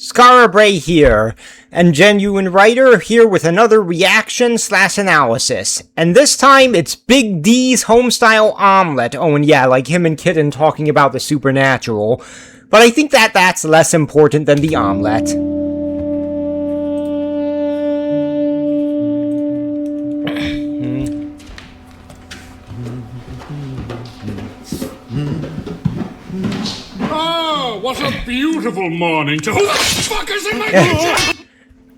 Scarabray here, and Genuine Writer here with another reaction/analysis. And this time, it's Big D's homestyle omelet. Oh, and yeah, like him and Kitten talking about the supernatural. But I think that's less important than the omelet. What a beautiful morning to— Who the fuck is in my kitchen?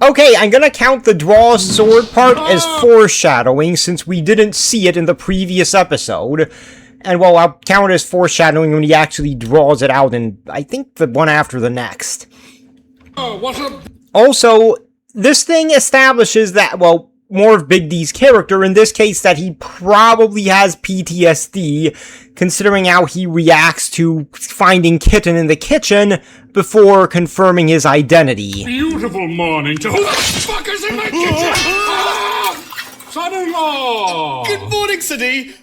Okay, I'm gonna count the draw sword part as foreshadowing since we didn't see it in the previous episode. And well, I'll count it as foreshadowing when he actually draws it out in, I think, the one after the next. Also, this thing establishes that, well, more of Big D's character, in this case that he probably has PTSD, considering how he reacts to finding Kitten in the kitchen before confirming his identity. Beautiful morning to— Who the fuck is in my kitchen? Son-in-law! Good morning, Sonny.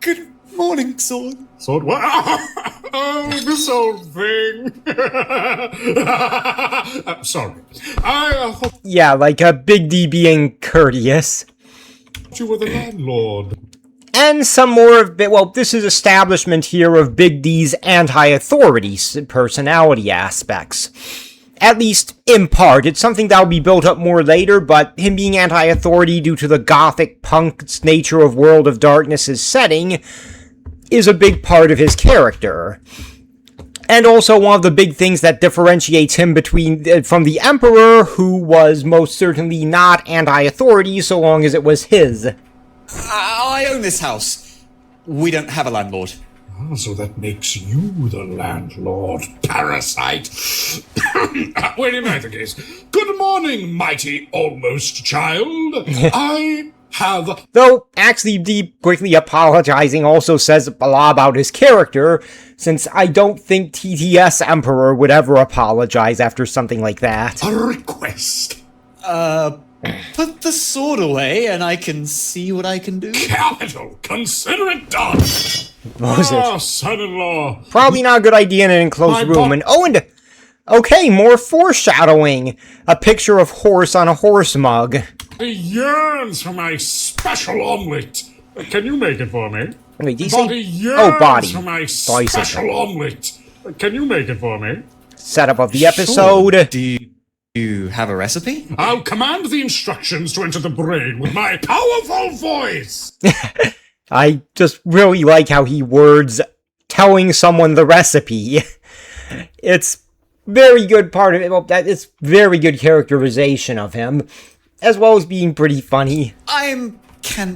Good morning, Sword. Sword what? Oh, this old thing. Sorry. I thought Yeah, like Big D being courteous. you were the landlord. And some more of, well, this is establishment here of Big D's anti-authority personality aspects. At least, in part. It's something that'll be built up more later, but him being anti-authority due to the gothic punk's nature of World of Darkness' setting is a big part of his character. And also one of the big things that differentiates him from the Emperor, who was most certainly not anti-authority so long as it was his. I own this house. We don't have a landlord. Oh, so that makes you the landlord, parasite. Well, in either case, good morning, mighty almost child. I have... Though, actually, D quickly apologizing also says a lot about his character, since I don't think TTS Emperor would ever apologize after something like that. A request. Put the sword away and I can see what I can do. Capital. Consider it done. What was it? Son-in-law. Probably not a good idea in an enclosed room. And okay, more foreshadowing. A picture of horse on a horse mug. He yearns for my special omelet. Can you make it for me? Wait, did he Body say? yearns Oh, body. for my Body said special omelet. Can you make it for me? Setup of the episode. Sure. Do you have a recipe? I'll command the instructions to enter the brain with my powerful voice. I just really like how he words telling someone the recipe. It's very good part of it. Well, it's very good characterization of him, as well as being pretty funny.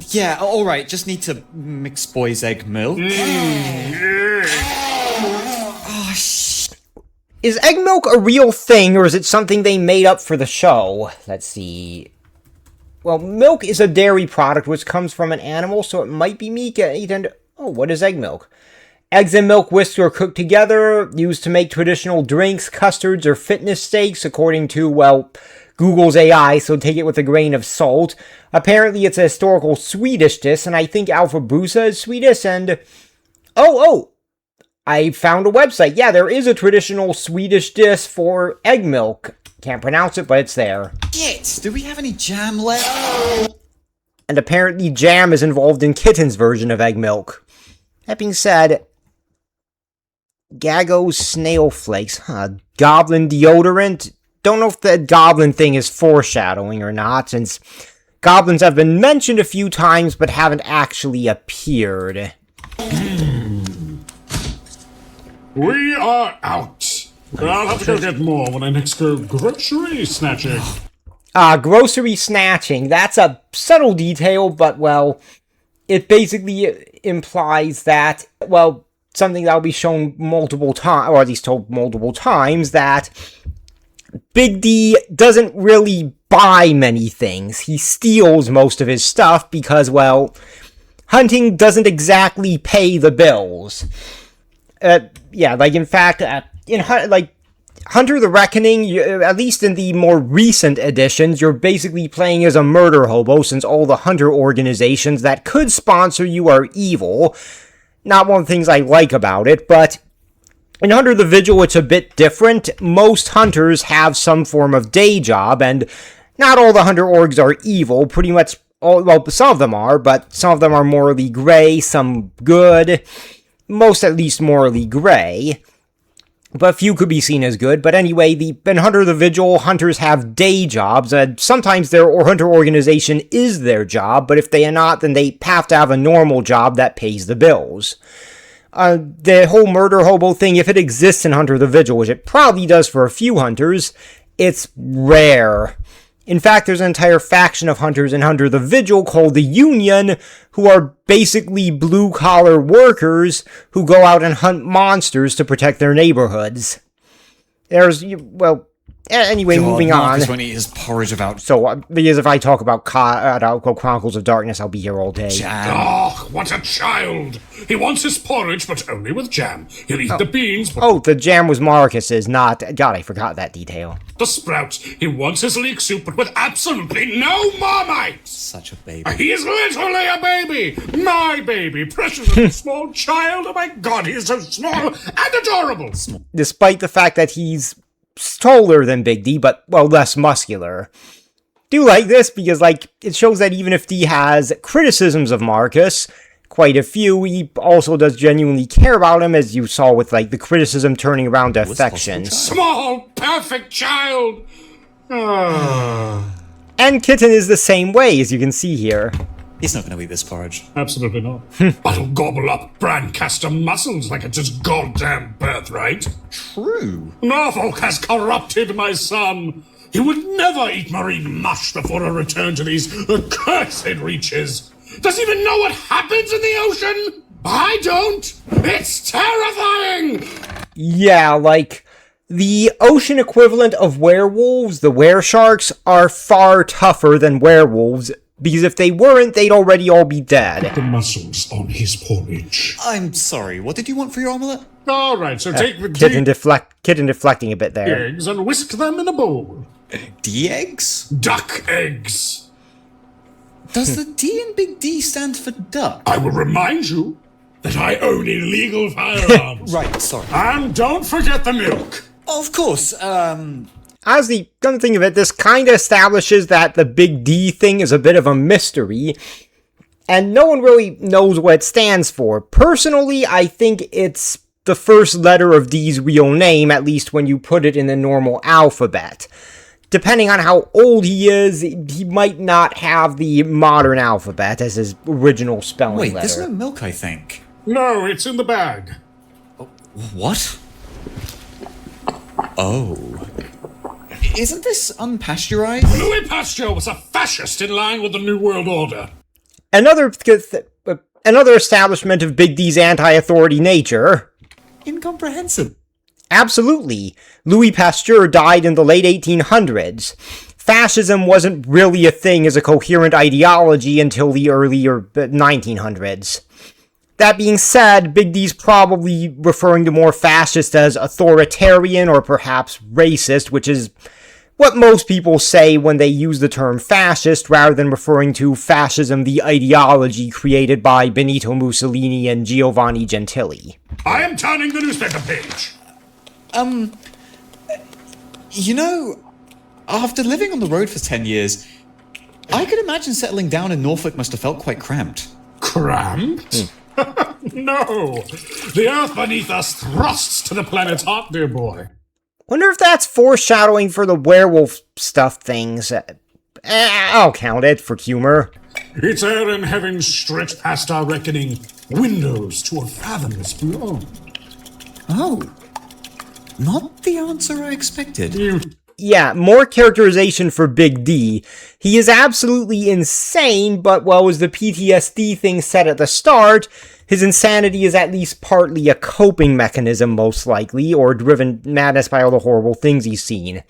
Yeah, alright, just need to mix boy's egg milk. Oh, Is egg milk a real thing, or is it something they made up for the show? Let's see. Well, milk is a dairy product which comes from an animal, so it might be meat. And oh, what is egg milk? Eggs and milk whisked or cooked together, used to make traditional drinks, custards, or fitness steaks, according to, well, Google's AI, so take it with a grain of salt. Apparently, it's a historical Swedish dish, and I think Alpha Brusa is Swedish, and... Oh! I found a website. Yeah, there is a traditional Swedish dish for egg milk. Can't pronounce it, but it's there. Shit! Do we have any jam left? And apparently jam is involved in Kitten's version of egg milk. That being said, Gago snail flakes, goblin deodorant. Don't know if the goblin thing is foreshadowing or not, since goblins have been mentioned a few times but haven't actually appeared. We are out. I'll have to go get more when I next go grocery snatching. Grocery snatching. That's a subtle detail, but, well, it basically implies that, well, something that'll be shown multiple times, or at least told multiple times, that Big D doesn't really buy many things. He steals most of his stuff because, well, hunting doesn't exactly pay the bills. Yeah, like, in fact, Hunter the Reckoning, at least in the more recent editions, you're basically playing as a murder hobo since all the hunter organizations that could sponsor you are evil. Not one of the things I like about it, but In Hunter the Vigil, it's a bit different. Most hunters have some form of day job, and not all the hunter orgs are evil. Pretty much, well, some of them are, but some of them are morally gray, some good. Most at least morally gray. But few could be seen as good. But anyway, in Hunter the Vigil, hunters have day jobs, and sometimes their hunter organization is their job, but if they are not, then they have to have a normal job that pays the bills. The whole murder hobo thing, if it exists in Hunter the Vigil, which it probably does for a few hunters, it's rare. In fact, there's an entire faction of hunters in Hunter the Vigil called the Union, who are basically blue-collar workers who go out and hunt monsters to protect their neighborhoods. Anyway, moving on. Marcus won't eat his porridge about So, because if I talk about Chronicles of Darkness, I'll be here all day. jam. Oh, what a child! He wants his porridge, but only with jam. He'll eat the beans, but Oh, the jam was Marcus's, not... God, I forgot that detail. the sprouts. He wants his leek soup, but with absolutely no Marmite! Such a baby. He is literally a baby! My baby! Precious little small child! Oh my god, he is so small and adorable! Despite the fact that he's taller than Big D, but, well, less muscular. Do like this because, it shows that even if D has criticisms of Marcus, quite a few, he also does genuinely care about him, as you saw with, the criticism turning around to affection. Small, perfect child! And Kitten is the same way, as you can see here. He's not going to eat this porridge. Absolutely not. I'll gobble up Brancaster muscles like it's his goddamn birthright. True. Norfolk has corrupted my son. He would never eat marine mush before a return to these accursed reaches. Does he even know what happens in the ocean? I don't. It's terrifying. Yeah, the ocean equivalent of werewolves, the weresharks, are far tougher than werewolves, because if they weren't, they'd already all be dead. The muscles on his porridge. I'm sorry, what did you want for your omelette? All right, so take the Kitten deflecting a bit there. eggs and whisk them in a bowl. D eggs? Duck eggs. Does the D in Big D stand for duck? I will remind you that I own illegal firearms. Right, sorry. And don't forget the milk. Of course, Honestly, come to think of it, this kind of establishes that the Big D thing is a bit of a mystery, and no one really knows what it stands for. Personally, I think it's the first letter of D's real name, at least when you put it in the normal alphabet. Depending on how old he is, he might not have the modern alphabet as his original spelling wait, letter. there's no milk, I think. No, it's in the bag. What? Oh. Isn't this unpasteurized? Louis Pasteur was a fascist in line with the New World Order. Another establishment of Big D's anti-authority nature. Incomprehensible. Absolutely. Louis Pasteur died in the late 1800s. Fascism wasn't really a thing as a coherent ideology until the earlier 1900s. That being said, Big D's probably referring to more fascist as authoritarian or perhaps racist, which is what most people say when they use the term fascist rather than referring to fascism, the ideology created by Benito Mussolini and Giovanni Gentili. I am turning the newspaper page. You know, after living on the road for 10 years, I could imagine settling down in Norfolk must have felt quite cramped. Cramped? No. The earth beneath us thrusts to the planet's heart, dear boy. Wonder if that's foreshadowing for the werewolf stuff things. I'll count it for humor. Its air and heaven stretch past our reckoning, windows to a fathomless beyond. Oh. Not the answer I expected. Yeah, more characterization for Big D. He is absolutely insane, but well, as the PTSD thing said at the start, his insanity is at least partly a coping mechanism, most likely, or driven madness by all the horrible things he's seen.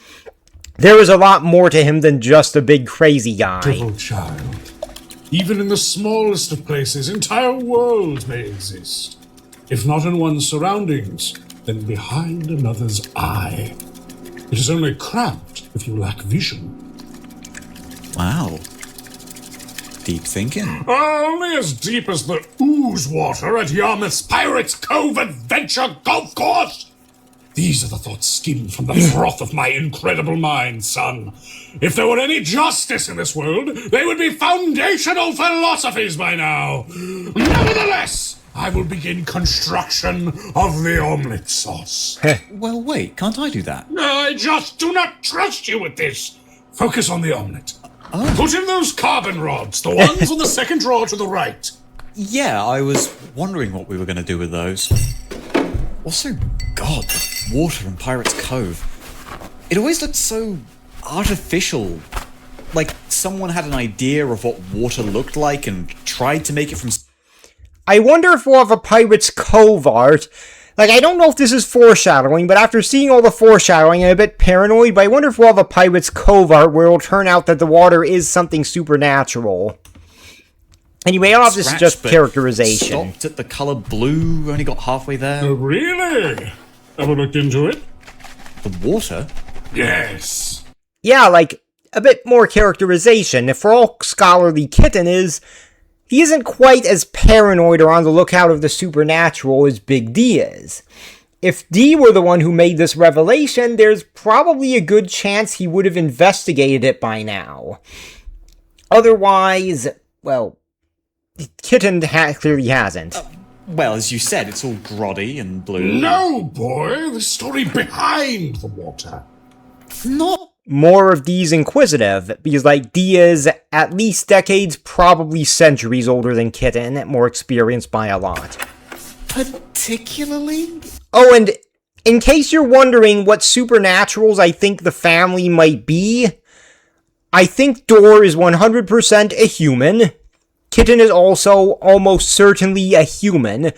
There is a lot more to him than just a big crazy guy. Devil child. Even in the smallest of places, entire worlds may exist. If not in one's surroundings, then behind another's eye. It is only cramped if you lack vision. Wow. Deep thinking. Only as deep as the ooze water at Yarmouth's Pirates Cove Adventure Golf Course! These are the thoughts skimmed from the froth of my incredible mind, son. If there were any justice in this world, they would be foundational philosophies by now. Nevertheless, I will begin construction of the omelette sauce. Well, wait, can't I do that? I just do not trust you with this. Focus on the omelette. Put in those carbon rods, the ones on the second drawer to the right. Yeah, I was wondering what we were going to do with those. Also, God, the water in Pirate's Cove. It always looked so artificial. Like someone had an idea of what water looked like and tried to make it from... I wonder if we'll have a Pirate's Cove art. Like, I don't know if this is foreshadowing, but after seeing all the foreshadowing, I'm a bit paranoid, but I wonder if we'll have a Pirate's Cove art where it'll turn out that the water is something supernatural. Anyway, I don't know if this is just characterization. Stopped at the color blue, only got halfway there. Oh, really? Ever looked into it? The water? Yes. Yeah, like, a bit more characterization. For all scholarly Kitten is, he isn't quite as paranoid or on the lookout of the supernatural as Big D is. If D were the one who made this revelation, there's probably a good chance he would have investigated it by now. Otherwise, well, Kitten clearly hasn't. Well, as you said, it's all grotty and blue. No, boy, the story behind the water. Not... More of D's inquisitive, because, like, D is at least decades, probably centuries older than Kitten, more experienced by a lot. Particularly? Oh, and in case you're wondering what supernaturals I think the family might be, I think Dor is 100% a human. Kitten is also almost certainly a human.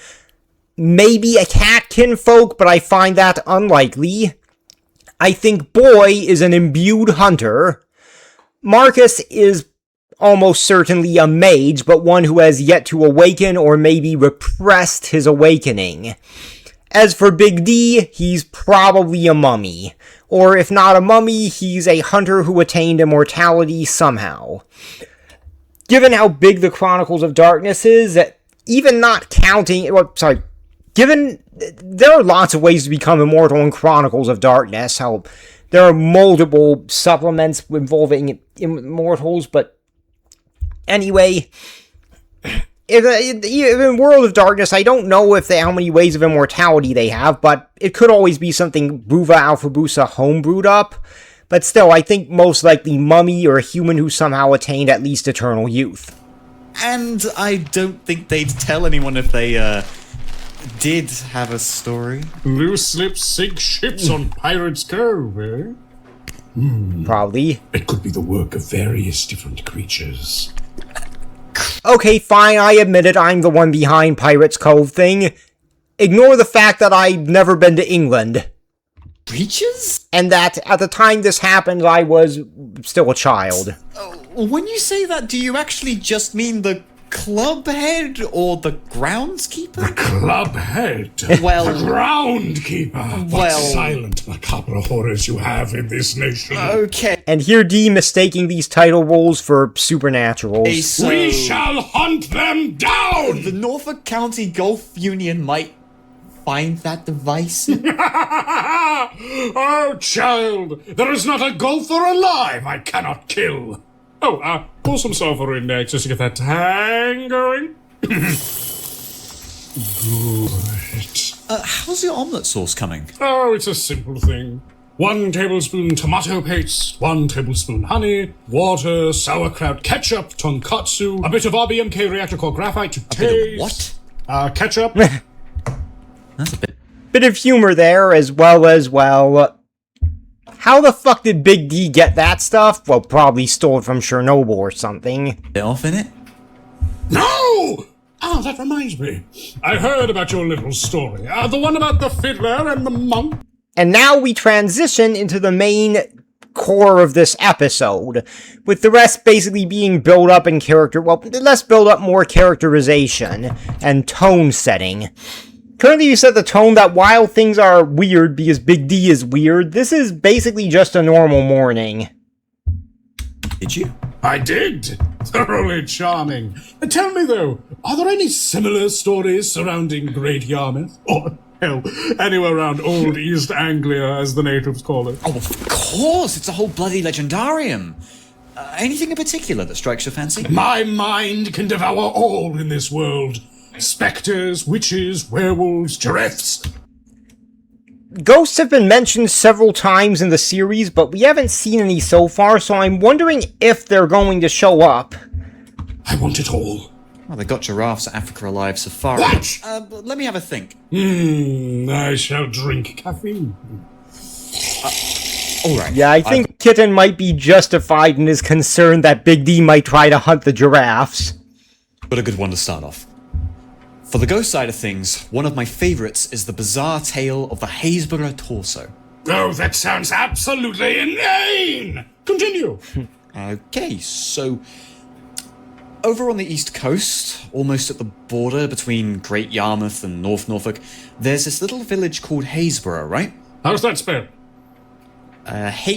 Maybe a cat kinfolk, but I find that unlikely. I think Boy is an imbued hunter. Marcus is almost certainly a mage, but one who has yet to awaken or maybe repressed his awakening. As for Big D, he's probably a mummy. Or if not a mummy, he's a hunter who attained immortality somehow. Given how big the Chronicles of Darkness is, even not counting... Given there are lots of ways to become immortal in Chronicles of Darkness, how there are multiple supplements involving immortals, but anyway, in World of Darkness, I don't know how many ways of immortality they have, but it could always be something Buva Alphabusa homebrewed up. But still, I think most likely mummy or a human who somehow attained at least eternal youth. And I don't think they'd tell anyone if they, did have a story. Loose lips sink ships on Pirate's Cove, eh? Probably. It could be the work of various different creatures. Okay, fine, I admit it, I'm the one behind Pirate's Cove thing. Ignore the fact that I've never been to England. Creatures? And that at the time this happened, I was still a child. When you say that, do you actually just mean the club head or the groundskeeper? The club head? Well... The groundkeeper? What Well... silent macabre horrors you have in this nation. Okay. And here D mistaking these title roles for supernaturals. So We shall hunt them down! the Norfolk County Golf Union might find that device. Oh, child, there is not a golfer alive I cannot kill. Oh, pour some sulfur in there just to get that tang going. Good. How's your omelette sauce coming? Oh, it's a simple thing. 1 tablespoon tomato paste, 1 tablespoon honey, water, sauerkraut, ketchup, tonkatsu, a bit of RBMK reactor core graphite to taste. Bit of what? Ketchup. That's a Bit of humor there, as well. How the fuck did Big D get that stuff? Well, probably stole it from Chernobyl or something. bit off in it? No! Ah, that reminds me. I heard about your little story. The one about the fiddler and the monk. And now we transition into the main core of this episode, with the rest basically being built up in character, well, less build up, more characterization and tone setting. Currently you set the tone that while things are weird because Big D is weird, this is basically just a normal morning. Did you? I did. Thoroughly charming. Tell me, though, are there any similar stories surrounding Great Yarmouth? Or Hell, anywhere around Old East Anglia, as the natives call it. Oh, of course! It's a whole bloody legendarium. Anything in particular that strikes your fancy? My mind can devour all in this world. Spectres, witches, werewolves, giraffes. Ghosts have been mentioned several times in the series, but we haven't seen any so far, so I'm wondering if they're going to show up. I want it all. Well, they got giraffes at Africa Alive Safari. What? Let me have a think. I shall drink caffeine. Alright. Yeah, I think Kitten might be justified in his concern that Big D might try to hunt the giraffes. But a good one to start off. For the ghost side of things, one of my favourites is the bizarre tale of the Haysborough torso. Oh, that sounds absolutely inane! Continue. Okay, so over on the east coast, almost at the border between Great Yarmouth and North Norfolk, there's this little village called Haysborough, right? How's that spelled? Happyburgh.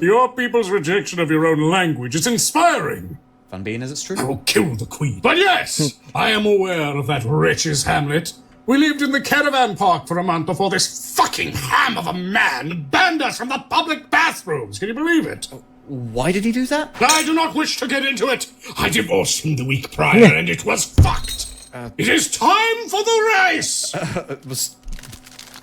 Your people's rejection of your own language is inspiring. Fun being as it's true. I'll kill the queen. But yes, I am aware of that wretch's hamlet. We lived in the caravan park for a month before this fucking ham of a man banned us from the public bathrooms. Can you believe it? Why did he do that? I do not wish to get into it. I divorced him the week prior and it was fucked. It is time for the race! Was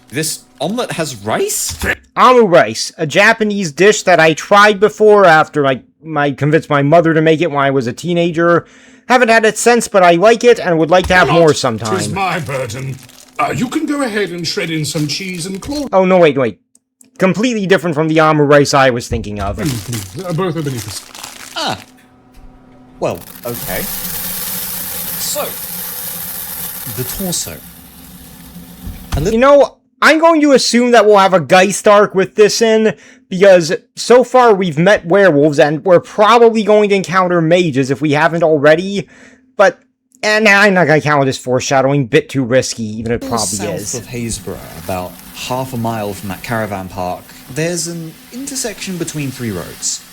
this omelette has rice? Amu rice, a Japanese dish that I tried before after I convinced my mother to make it when I was a teenager. Haven't had it since, but I like it and would like to have more sometime. 'Tis my burden. You can go ahead and shred in some cheese and claw. Oh, no, wait. Completely different from the Amu rice I was thinking of. Both are beneath us. Ah. Well, okay. So, the torso. You know, I'm going to assume that we'll have a Geist arc with this in, because so far we've met werewolves, and we're probably going to encounter mages if we haven't already, but and I'm not going to count it as foreshadowing, bit too risky, even if it probably South is. of Haysborough, about half a mile from that caravan park, there's an intersection between three roads.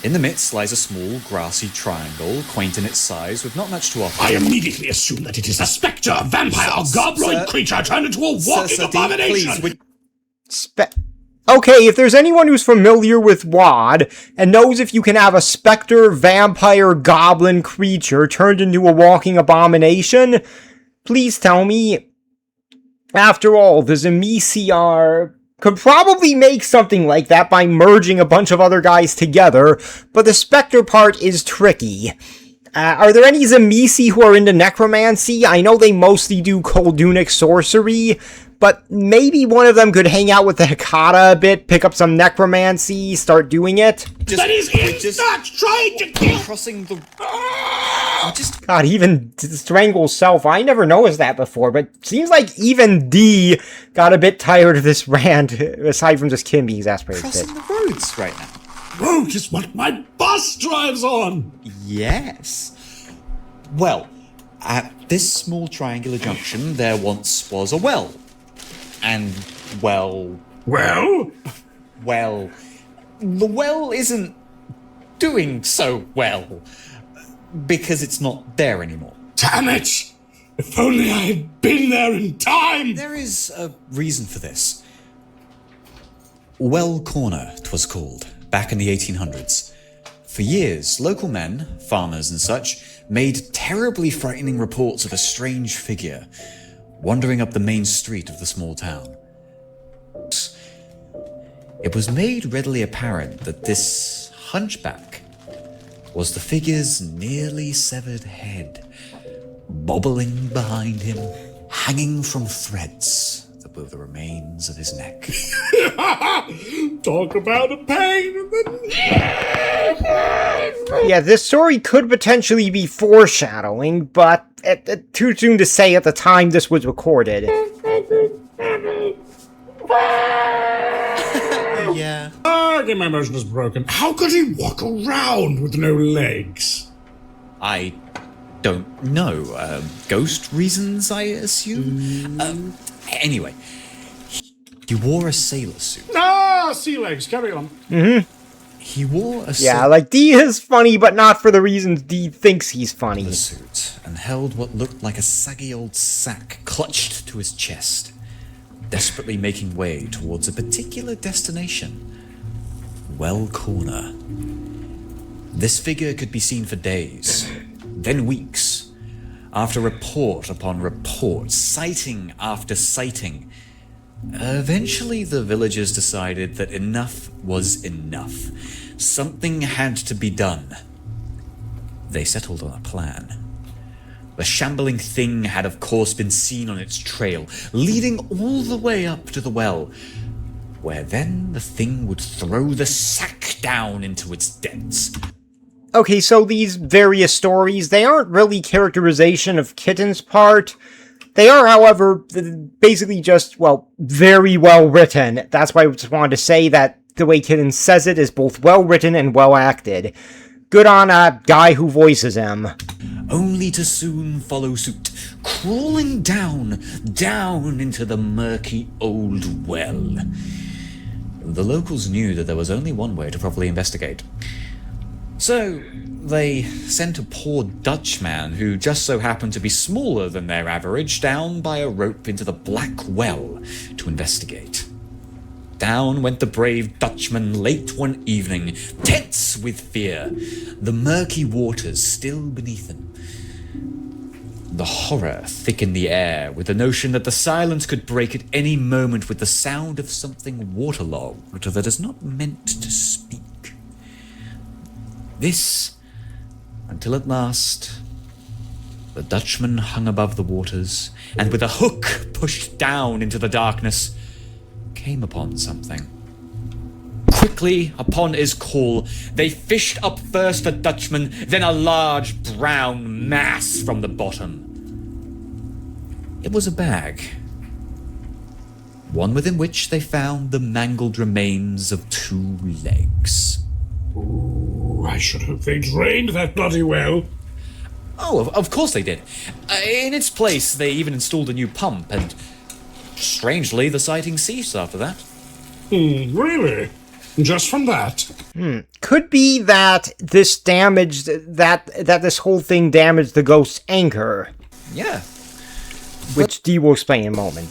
In the midst lies a small, grassy triangle, quaint in its size, with not much to offer. I immediately assume that it is a spectre, vampire, or goblin creature turned into a walking abomination. Okay, if there's anyone who's familiar with WoD and knows if you can have a specter, vampire, goblin creature turned into a walking abomination, please tell me. After all, the Zemisiar could probably make something like that by merging a bunch of other guys together, but the specter part is tricky. Are there any Zemisi who are into necromancy? I know they mostly do Koldunic sorcery, but maybe one of them could hang out with the Hekata a bit, pick up some necromancy, start doing it. That is not trying to kill. Crossing the. God, even strangle self. I never noticed that before, but seems like even D got a bit tired of this rant, aside from just Kim being exasperated. Crossing the roads right now. Road is what my bus drives on. Yes. Well, at this small triangular junction, there once was a well. And, well, Well, the well isn't doing so well. Because it's not there anymore. damn it! If only I had been there in time! There is a reason for this. Well Corner, 'twas called, back in the 1800s. For years, local men, farmers and such, made terribly frightening reports of a strange figure wandering up the main street of the small town. It was made readily apparent that this hunchback was the figure's nearly severed head, bobbling behind him, hanging from threads that were the remains of his neck. Talk about a pain in the neck! Yeah, this story could potentially be foreshadowing, but too soon to say at the time this was recorded. Yeah. Okay, my motion is broken. How could he walk around with no legs? I don't know. Ghost reasons, I assume? Anyway, he wore a sailor suit. Ah, sea legs, carry on. He wore a Yeah, like, D is funny, but not for the reasons D thinks he's funny. suit and held what looked like a saggy old sack clutched to his chest, desperately making way towards a particular destination. Well Corner. This figure could be seen for days, then weeks, after report upon report, sighting after sighting. Eventually, the villagers decided that enough was enough. Something had to be done. They settled on a plan. The shambling thing had, of course, been seen on its trail, leading all the way up to the well, where then the thing would throw the sack down into its depths. Okay, so these various stories, they aren't really characterization of Kitten's part. They are, however, basically just, well, very well written. That's why I just wanted to say that the way Kitten says it is both well written and well acted. Good on a guy who voices him. Only to soon follow suit, crawling down into the murky old well. The locals knew that there was only one way to properly investigate. So, they sent a poor Dutchman, who just so happened to be smaller than their average, down by a rope into the black well to investigate. Down went the brave Dutchman late one evening, tense with fear, the murky waters still beneath him. The horror thick in the air, with the notion that the silence could break at any moment with the sound of something waterlogged that is not meant to speak. This, until at last, the Dutchman hung above the waters, and with a hook pushed down into the darkness, came upon something. Quickly, upon his call, they fished up first the Dutchman, then a large brown mass from the bottom. It was a bag, one within which they found the mangled remains of 2 legs. Ooh, I should hope they drained that bloody well. Oh, of course they did. In its place, they even installed a new pump, and strangely, the sighting ceased after that. Really? Just from that? Could be that this damaged, that this whole thing damaged the ghost's anchor. Yeah. Which D will explain in a moment.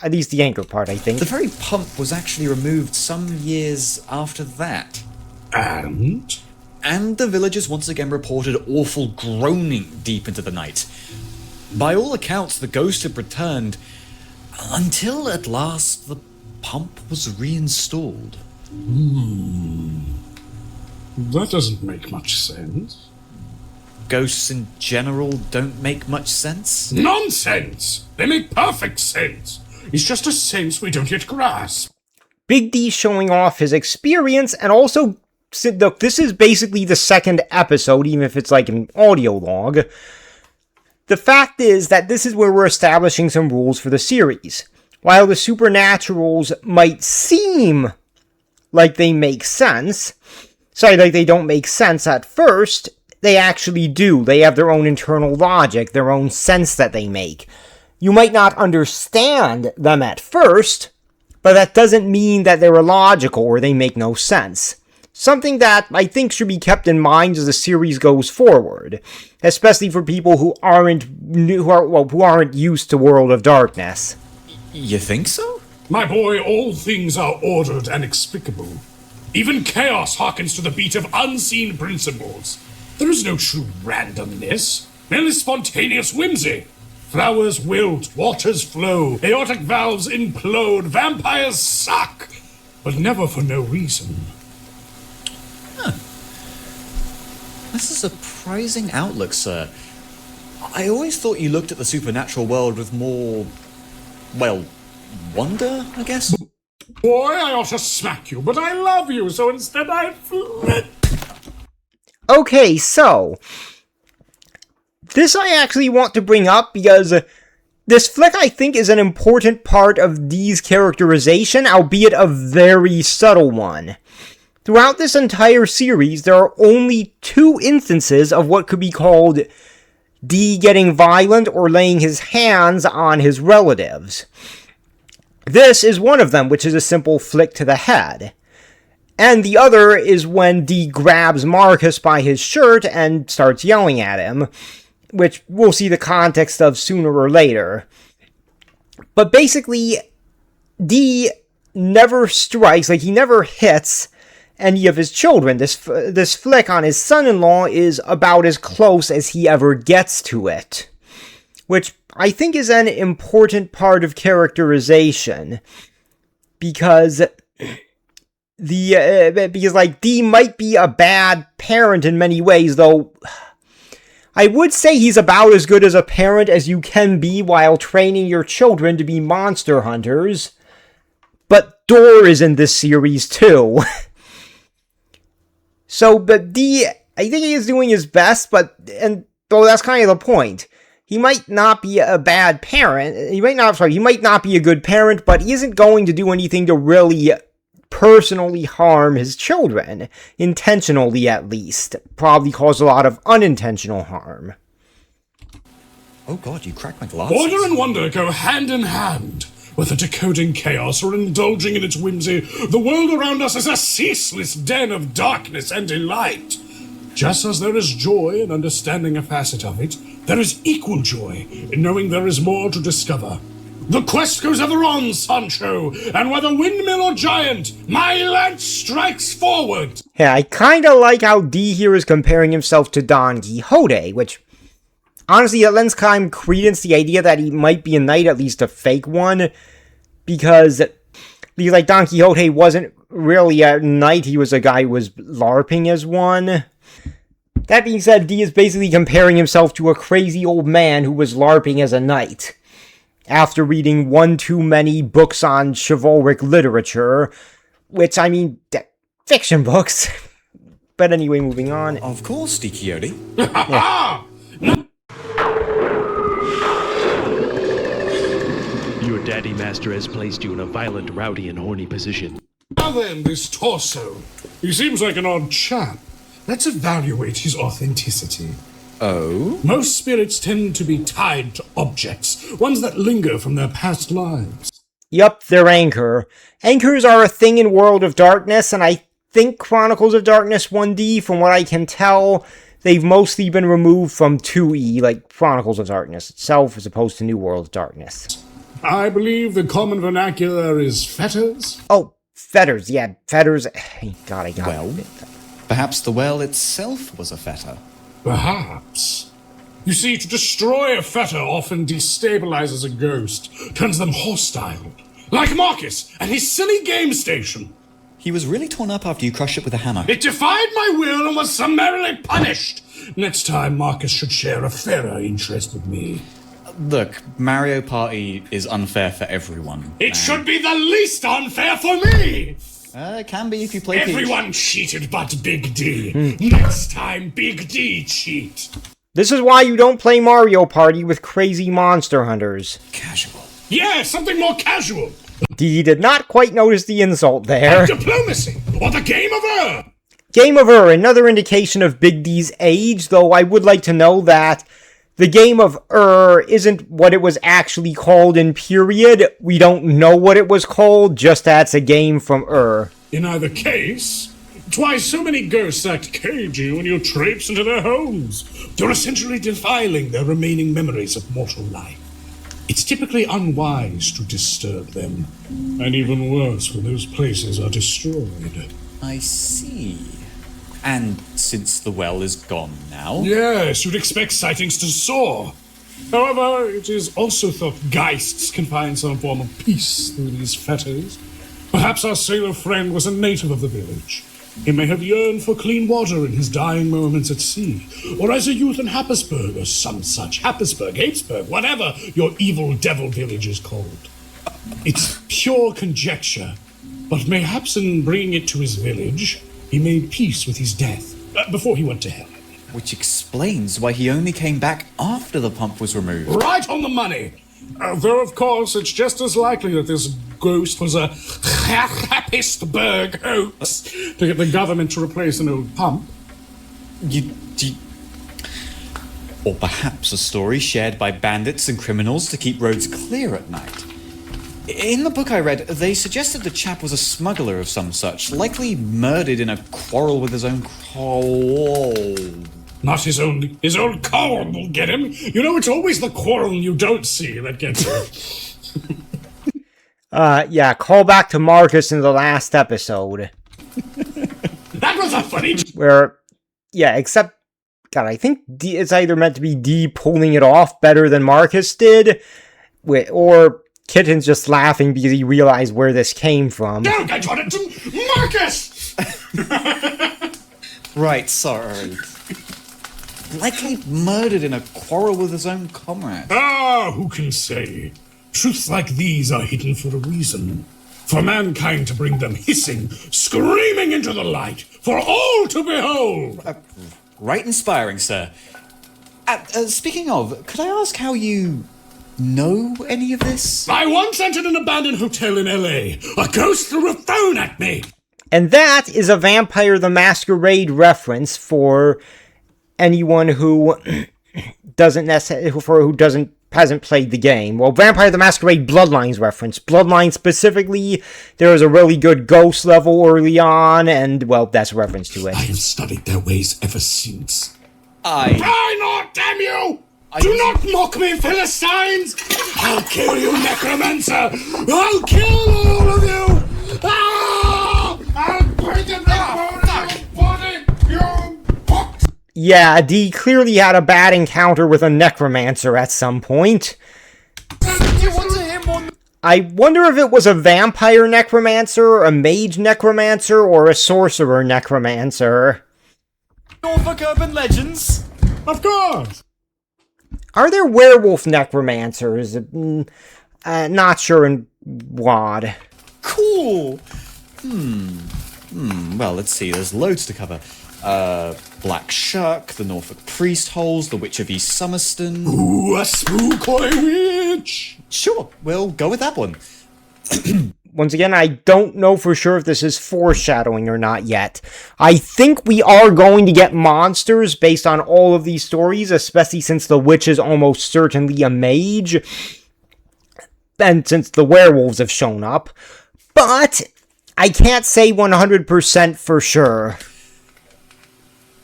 At least the anchor part, I think. The very pump was actually removed some years after that. And? And the villagers once again reported awful groaning deep into the night. By all accounts, the ghost had returned, until at last the pump was reinstalled. That doesn't make much sense. Ghosts in general don't make much sense? Nonsense! They make perfect sense. It's just a sense we don't yet grasp. Big D showing off his experience, and also, look, this is basically the second episode, even if it's like an audio log. The fact is that this is where we're establishing some rules for the series. While the supernaturals might seem like they make sense, like they don't make sense at first, they actually do. They have their own internal logic, their own sense that they make. You might not understand them at first, but that doesn't mean that they're illogical or they make no sense. Something that I think should be kept in mind as the series goes forward, especially for people who aren't used to World of Darkness. You think so? My boy, all things are ordered and explicable. Even chaos hearkens to the beat of unseen principles. There is no true randomness, merely spontaneous whimsy. Flowers wilt, waters flow, aortic valves implode, vampires suck, but never for no reason. That's a surprising outlook, sir. I always thought you looked at the supernatural world with more, well, wonder, I guess? Boy, I ought to smack you, but I love you, so instead I flip. Okay, so this I actually want to bring up because this flick, I think, is an important part of Dee's characterization, albeit a very subtle one. Throughout this entire series, there are only 2 instances of what could be called Dee getting violent or laying his hands on his relatives. This is one of them, which is a simple flick to the head. And the other is when Dee grabs Marcus by his shirt and starts yelling at him, which we'll see the context of sooner or later. But basically, Dee never strikes, like he never hits any of his children. This flick on his son-in-law is about as close as he ever gets to it, which I think is an important part of characterization, because like Dee might be a bad parent in many ways, though I would say he's about as good as a parent as you can be while training your children to be monster hunters. But Door is in this series too. But Dee, I think he is doing his best, though that's kind of the point. He might not be a bad parent, he might not be a good parent, but he isn't going to do anything to really personally harm his children, intentionally at least. Probably cause a lot of unintentional harm. Oh god, you cracked my glasses. Order and wonder go hand in hand. Whether decoding chaos or indulging in its whimsy, the world around us is a ceaseless den of darkness and delight. Just as there is joy in understanding a facet of it, there is equal joy in knowing there is more to discover. The quest goes ever on, Sancho, and whether windmill or giant, my lance strikes forward. Yeah, I kinda like how Dee here is comparing himself to Don Quixote, which, honestly, it lends kind of credence to the idea that he might be a knight, at least a fake one, because like, Don Quixote wasn't really a knight, he was a guy who was LARPing as one. That being said, Dee is basically comparing himself to a crazy old man who was LARPing as a knight, after reading one too many books on chivalric literature, which, I mean, fiction books. But anyway, moving on. Of course, Di Quixote. Yeah. Your daddy master has placed you in a violent, rowdy, and horny position. Now then, this torso. He seems like an odd chap. Let's evaluate his authenticity. Oh? Most spirits tend to be tied to objects, ones that linger from their past lives. Yup, they're anchor. Anchors are a thing in World of Darkness, and I think Chronicles of Darkness 1D, from what I can tell, they've mostly been removed from 2E, like Chronicles of Darkness itself, as opposed to New World of Darkness. I believe the common vernacular is fetters. Oh, fetters, yeah, fetters. God, I got Well, it. perhaps the well itself was a fetter. Perhaps. You see, to destroy a fetter often destabilizes a ghost, turns them hostile. Like Marcus and his silly game station. He was really torn up after you crushed it with a hammer. It defied my will and was summarily punished. Next time, Marcus should share a fairer interest with me. Look, Mario Party is unfair for everyone. It should be the least unfair for me! It can be if you play Peach. Everyone cheated but Big D. Next time, Big D cheat. This is why you don't play Mario Party with crazy monster hunters. Casual. Yeah, something more casual. Dee did not quite notice the insult there. Diplomacy, or the game of Ur. Game of Ur, another indication of Big D's age, though I would like to know that the game of Ur isn't what it was actually called in period. We don't know what it was called, just that it's a game from Ur. In either case, it's why so many ghosts act cagey when you traipse into their homes. You're essentially defiling their remaining memories of mortal life. It's typically unwise to disturb them, and even worse when those places are destroyed. I see. And since the well is gone now? Yes, you'd expect sightings to soar. However, it is also thought Geists can find some form of peace through these fetters. Perhaps our sailor friend was a native of the village. He may have yearned for clean water in his dying moments at sea, or as a youth in Happisburg, or some such. Happisburg, Hapesburg, whatever your evil devil village is called. It's pure conjecture, but mayhaps in bringing it to his village, he made peace with his death, before he went to hell. Which explains why he only came back after the pump was removed. Right on the money! Though, of course, it's just as likely that this ghost was a Happisburg hoax to get the government to replace an old pump. Or perhaps a story shared by bandits and criminals to keep roads clear at night. In the book I read, they suggested the chap was a smuggler of some such, likely murdered in a quarrel with his own Not his own quarrel will get him. You know, it's always the quarrel you don't see that gets him. Yeah, call back to Marcus in the last episode. That was a funny... Where, yeah, except, God, I think it's either meant to be D pulling it off better than Marcus did, or Kitten's just laughing because he realized where this came from. No, I taught it to Marcus! Right, sorry. Likely murdered in a quarrel with his own comrade. Ah, who can say? Truths like these are hidden for a reason. For mankind to bring them hissing, screaming into the light, for all to behold! Right inspiring, sir. Speaking of, could I ask how you know any of this? I once entered an abandoned hotel in L.A. A ghost threw a phone at me! And that is a Vampire the Masquerade reference for anyone who hasn't played the game. Well, Vampire the Masquerade Bloodlines reference. Bloodlines specifically, there was a really good ghost level early on, and, well, that's a reference to it. I have studied their ways ever since. I... Try not, damn you! Do not mock me, Philistines! I'll kill you, Necromancer! I'll kill all of you! Ah! I'll break the backbone of your body, you pox! Yeah, D clearly had a bad encounter with a necromancer at some point. I wonder if it was a vampire necromancer, a mage necromancer, or a sorcerer necromancer. Norfolk Urban Legends? Of course! Are there werewolf necromancers? Not sure in WoD. Cool! Well, let's see, there's loads to cover. Black Shuck, the Norfolk Priest Holes, the Witch of East Somerston. Ooh, a spookoy witch! Sure, we'll go with that one. Once again, I don't know for sure if this is foreshadowing or not yet. I think we are going to get monsters based on all of these stories, especially since the witch is almost certainly a mage, and since the werewolves have shown up. But I can't say 100% for sure.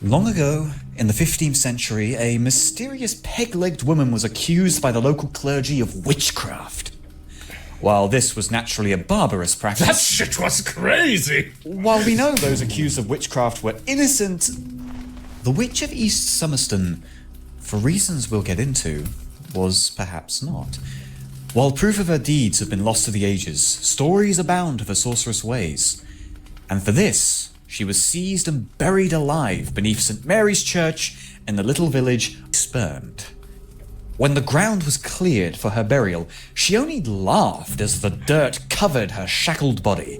Long ago, in the 15th century, a mysterious peg-legged woman was accused by the local clergy of witchcraft. While this was naturally a barbarous practice... That shit was crazy! While we know those accused of witchcraft were innocent, the Witch of East Somerston, for reasons we'll get into, was perhaps not. While proof of her deeds have been lost to the ages, stories abound of her sorcerous ways. And for this, she was seized and buried alive beneath St. Mary's Church in the little village Spurned. When the ground was cleared for her burial, she only laughed as the dirt covered her shackled body.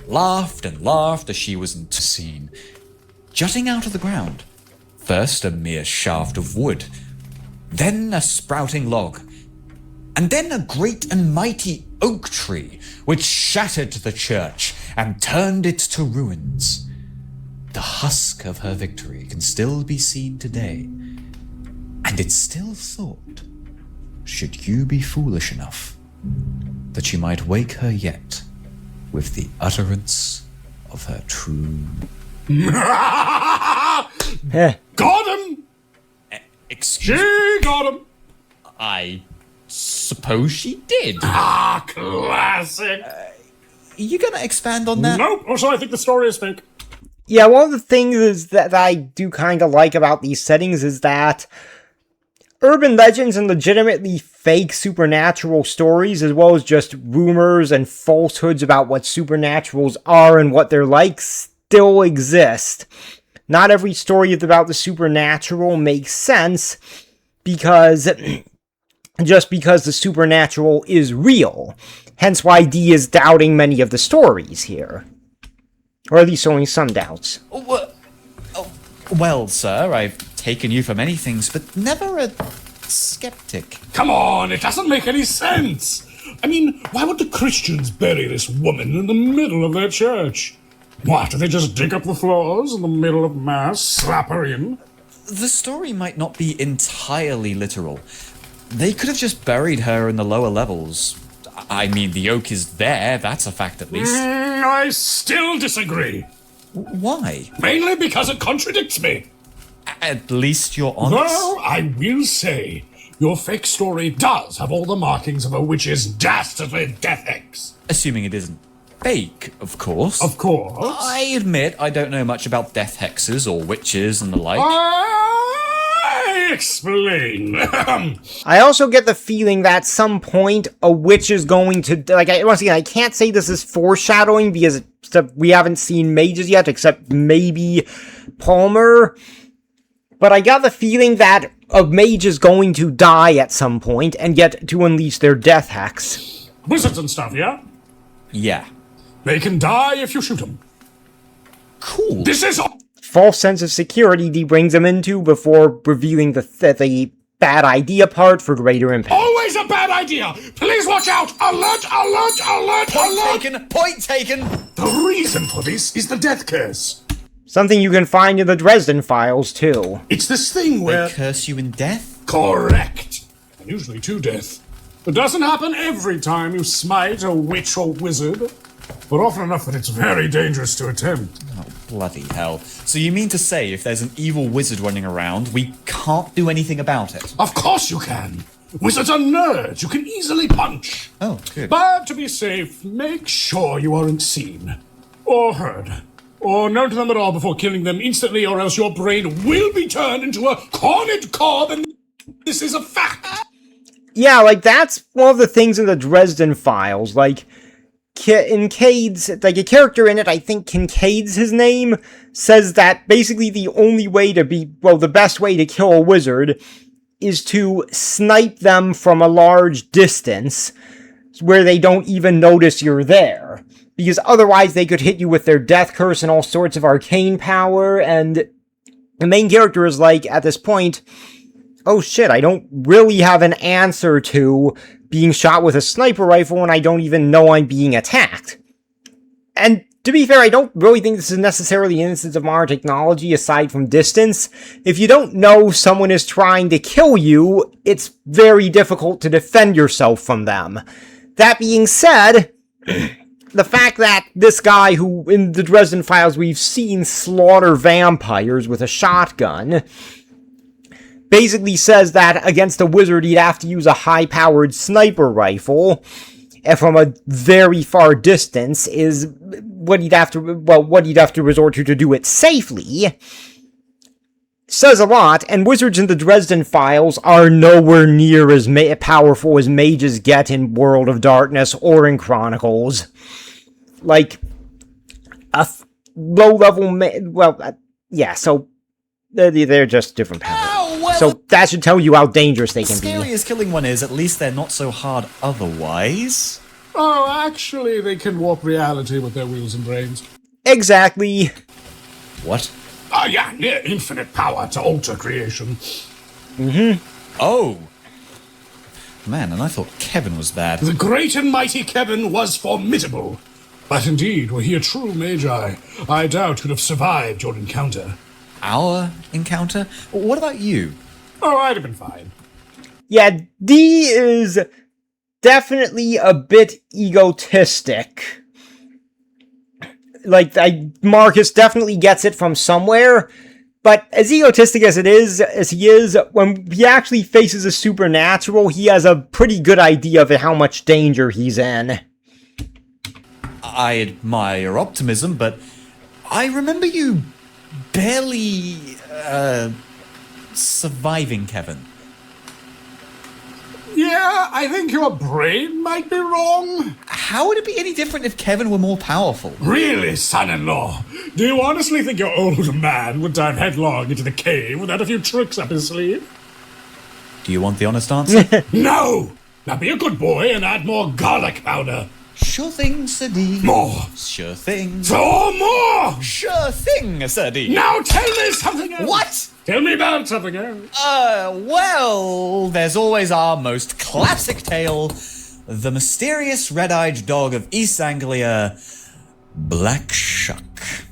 Laughed and laughed as she was seen. Jutting out of the ground, first a mere shaft of wood, then a sprouting log, and then a great and mighty oak tree, which shattered the church and turned it to ruins. The husk of her victory can still be seen today, and it's still thought, should you be foolish enough, that you might wake her yet with the utterance of her true... Got him! Excuse She got him! I suppose she did. Ah, classic! You gonna expand on that? Nope, also I think the story is fake. Yeah, one of the things is that I do kind of like about these settings is that urban legends and legitimately fake supernatural stories, as well as just rumors and falsehoods about what supernaturals are and what they're like, still exist. Not every story about the supernatural makes sense because just because the supernatural is real. Hence why D is doubting many of the stories here. Or at least only some doubts. Well, sir, I've taken you for many things, but never a skeptic. Come on, it doesn't make any sense! I mean, why would the Christians bury this woman in the middle of their church? What, do they just dig up the floors in the middle of Mass, slap her in? The story might not be entirely literal. They could have just buried her in the lower levels. I mean, the oak is there, that's a fact at least. I still disagree. Why? Mainly because it contradicts me. At least you're honest. Well, I will say, your fake story does have all the markings of a witch's dastardly death hex. Assuming it isn't fake, of course. Of course. I admit I don't know much about death hexes or witches and the like. I explain. I also get the feeling that at some point a witch is going to, once again, I can't say this is foreshadowing because we haven't seen mages yet, except maybe Palmer. But I got the feeling that a mage is going to die at some point and get to unleash their death hex. Wizards and stuff, yeah? Yeah. They can die if you shoot them. Cool. This is all. False sense of security he brings them into before revealing the bad idea part for greater impact. Always a bad idea! Please watch out! Alert, alert, alert, alert! Point taken! The reason for this is the death curse. Something you can find in the Dresden Files, too. It's this thing where... They curse you in death? Correct. And usually to death. It doesn't happen every time you smite a witch or wizard, but often enough that it's very dangerous to attempt. Oh, bloody hell. So you mean to say if there's an evil wizard running around, we can't do anything about it? Of course you can. Wizards are nerds you can easily punch. Oh, good. But to be safe, make sure you aren't seen. Or heard. Or known to them at all before killing them instantly, or else your brain will be turned into a cornered cob, and this is a fact. Yeah, that's one of the things in the Dresden Files, in Cade's, a character in it, I think Kincaid's his name, says that basically the only way to the best way to kill a wizard is to snipe them from a large distance, where they don't even notice you're there. Because otherwise they could hit you with their death curse and all sorts of arcane power, and the main character is at this point, oh shit, I don't really have an answer to being shot with a sniper rifle and I don't even know I'm being attacked. And to be fair, I don't really think this is necessarily an instance of modern technology aside from distance. If you don't know someone is trying to kill you, it's very difficult to defend yourself from them. That being said, the fact that this guy who, in the Dresden Files, we've seen slaughter vampires with a shotgun, basically says that against a wizard he'd have to use a high-powered sniper rifle, and from a very far distance is what he'd have to resort to do it safely, says a lot, and wizards in the Dresden Files are nowhere near as powerful as mages get in World of Darkness or in Chronicles. Low-level so they're just different powers. Oh, well, So that should tell you how dangerous they can scary be. as killing one is, at least they're not so hard otherwise. Oh, actually, they can warp reality with their wheels and brains. Exactly. What? Yeah, near infinite power to alter creation. Oh! Man, and I thought Kevin was bad. The great and mighty Kevin was formidable. But indeed, were he a true magi, I doubt could have survived your encounter. Our encounter? What about you? Oh, I'd have been fine. Yeah, D is definitely a bit egotistic. Marcus definitely gets it from somewhere, but as egotistic as he is, when he actually faces a supernatural, he has a pretty good idea of how much danger he's in. I admire your optimism, but I remember you barely, surviving Kevin. Yeah, I think your brain might be wrong. How would it be any different if Kevin were more powerful? Really, son-in-law? Do you honestly think your old man would dive headlong into the cave without a few tricks up his sleeve? Do you want the honest answer? No! Now be a good boy and add more garlic powder. Sure thing, Sir D. More. Sure thing. So more! Sure thing, Sir D. Now tell me something else. What? Tell me about something else. Well, there's always our most classic tale. The mysterious red-eyed dog of East Anglia, Black Shuck.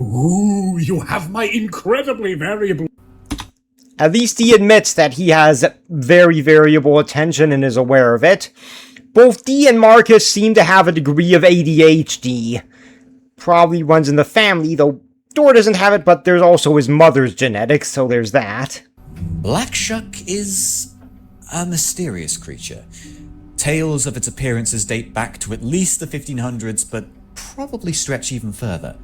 Ooh, you have my incredibly variable... At least he admits that he has very variable attention and is aware of it. Both Dee and Marcus seem to have a degree of ADHD. Probably runs in the family, though Dor doesn't have it, but there's also his mother's genetics, so there's that. Black Shuck is a mysterious creature. Tales of its appearances date back to at least the 1500s, but probably stretch even further.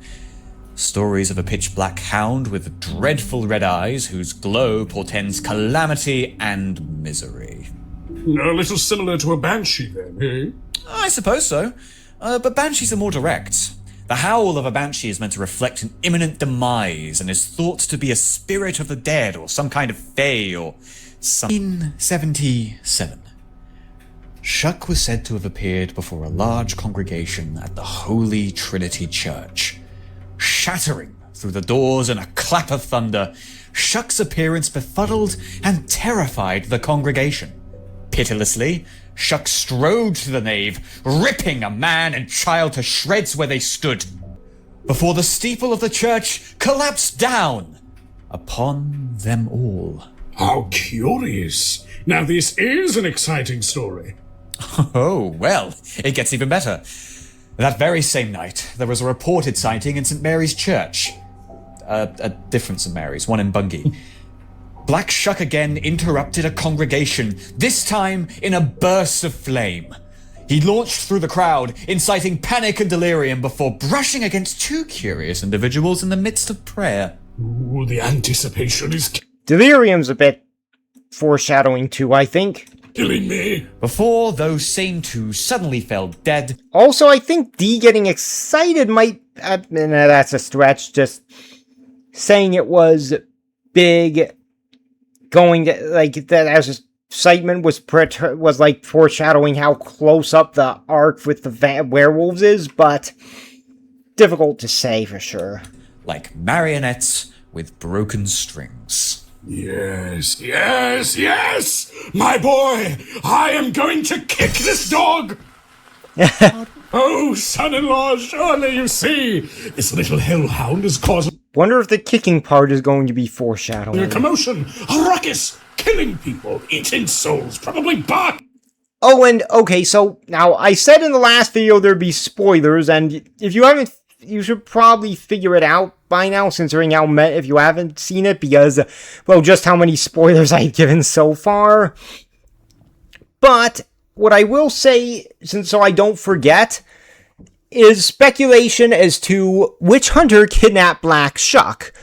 Stories of a pitch-black hound with dreadful red eyes whose glow portends calamity and misery. A little similar to a banshee, then, eh? I suppose so, but banshees are more direct. The howl of a banshee is meant to reflect an imminent demise and is thought to be a spirit of the dead or some kind of fae or something. In 1777, Shuck was said to have appeared before a large congregation at the Holy Trinity Church. Shattering through the doors in a clap of thunder, Shuck's appearance befuddled and terrified the congregation. Pitilessly, Shuck strode to the nave, ripping a man and child to shreds where they stood, before the steeple of the church collapsed down upon them all. How curious. Now this is an exciting story. Oh, well, it gets even better. That very same night, there was a reported sighting in St. Mary's Church. A different St. Mary's, one in Bungay. Black Shuck again interrupted a congregation, this time in a burst of flame. He launched through the crowd, inciting panic and delirium before brushing against two curious individuals in the midst of prayer. Ooh, the anticipation is Delirium's a bit foreshadowing too, I think. killing me. Before those same two suddenly fell dead. Also, I think Dee getting excited might... that's a stretch, just saying it was big, going to, like, that as excitement was like foreshadowing how close up the arc with the werewolves is, but difficult to say for sure. Like marionettes with broken strings. Yes, yes, yes! My boy, I am going to kick this dog! Oh, son-in-law, surely you see, this little hellhound is causing Wonder if the kicking part is going to be foreshadowing. a commotion, a ruckus, killing people, eating souls, probably bark. Oh, and okay, so now I said in the last video there'd be spoilers, and if you haven't, you should probably figure it out by now, considering how if you haven't seen it, because, well, just how many spoilers I've given so far. But what I will say, so I don't forget, is speculation as to which hunter kidnapped Black Shuck,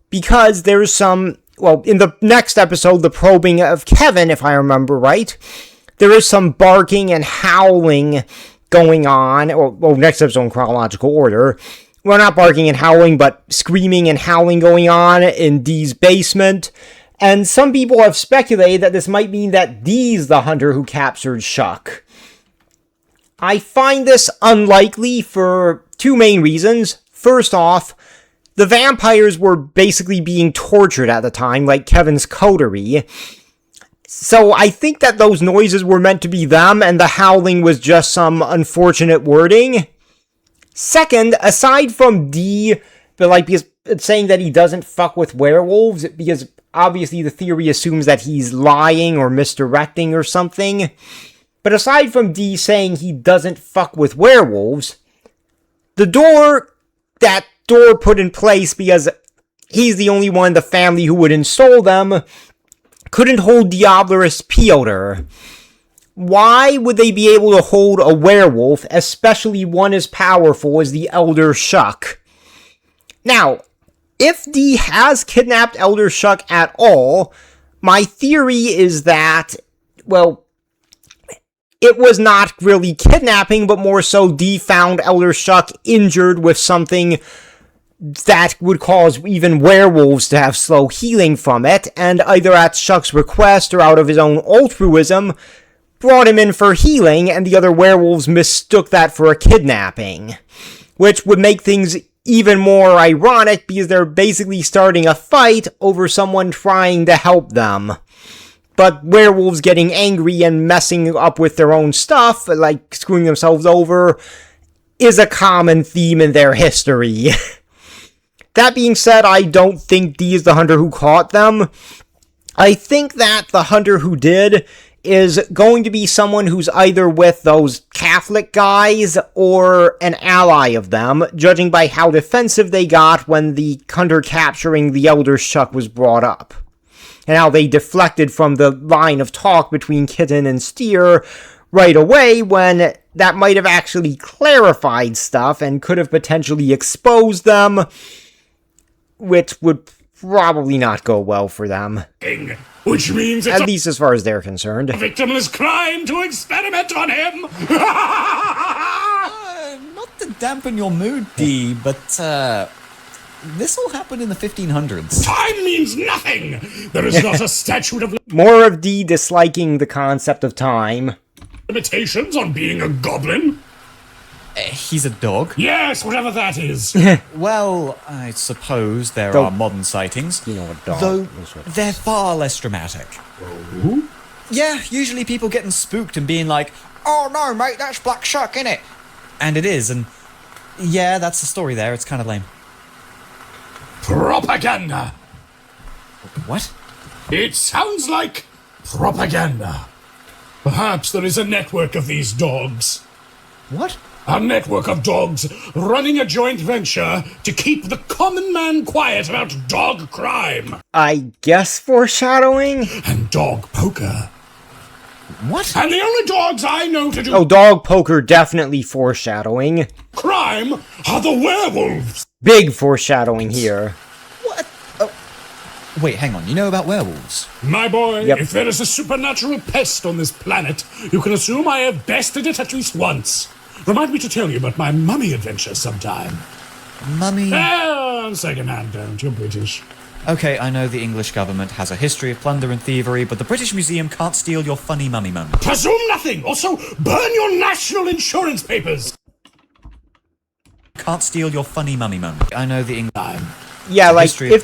because there's some, well, in the next episode, the probing of Kevin, if I remember right, there is some barking and howling going on, or, well, next episode in chronological order. Well, not barking and howling, but screaming and howling going on in Dee's basement. And some people have speculated that this might mean that Dee's the hunter who captured Shuck. I find this unlikely for two main reasons. First off, the vampires were basically being tortured at the time, like Kevin's coterie. So I think that those noises were meant to be them, and the howling was just some unfortunate wording. Second, aside from Dee, but like, because it's saying that he doesn't fuck with werewolves, because obviously the theory assumes that he's lying or misdirecting or something. But aside from Dee saying he doesn't fuck with werewolves, the door that Dor put in place because he's the only one in the family who would install them couldn't hold Diablerus Piotr. Why would they be able to hold a werewolf, especially one as powerful as the Elder Shuck? Now, if Dee has kidnapped Elder Shuck at all, my theory is that, well, it was not really kidnapping, but more so Dee found Elder Shuck injured with something that would cause even werewolves to have slow healing from it, and either at Shuck's request or out of his own altruism, brought him in for healing, and the other werewolves mistook that for a kidnapping. Which would make things even more ironic, because they're basically starting a fight over someone trying to help them. But werewolves getting angry and messing up with their own stuff, like screwing themselves over, is a common theme in their history. That being said, I don't think Dee is the hunter who caught them. I think that the hunter who did is going to be someone who's either with those Catholic guys or an ally of them, judging by how defensive they got when the hunter capturing the Elder Shuck was brought up. And how they deflected from the line of talk between Kitten and Steer right away when that might have actually clarified stuff and could have potentially exposed them, which would probably not go well for them. Which means it's At least as far as they're concerned. a victimless crime to experiment on him! Not to dampen your mood, Dee, but, this all happened in the 1500s. Time means nothing! There is not a statute of More of Dee disliking the concept of time. limitations on being a goblin. He's a dog. Yes, whatever that is. Well, I suppose there Dog. are modern sightings. You know, a dog. Though is what- they're far less dramatic. Oh? Yeah, usually people getting spooked and being like, "Oh no, mate, that's Black Shuck, innit?" And it is, and yeah, that's the story there. It's kind of lame. Propaganda! What? It sounds like propaganda. Perhaps there is a network of these dogs. What? A network of dogs running a joint venture to keep the common man quiet about dog crime I guess foreshadowing? and dog poker. What? And the only dogs I know to do Oh, dog poker definitely foreshadowing. crime are the werewolves. Big foreshadowing here. What? Oh. Wait, hang on. You know about werewolves? My boy, Yep. if there is a supernatural pest on this planet, you can assume I have bested it at least once. Remind me to tell you about my mummy adventure sometime. Mummy. On second hand, don't. You're British. Okay, I know the English government has a history of plunder and thievery, but the British Museum can't steal your funny mummy moment. Presume nothing. Also, burn your national insurance papers. Can't steal your funny mummy moment. I know the English. Yeah, like, history of-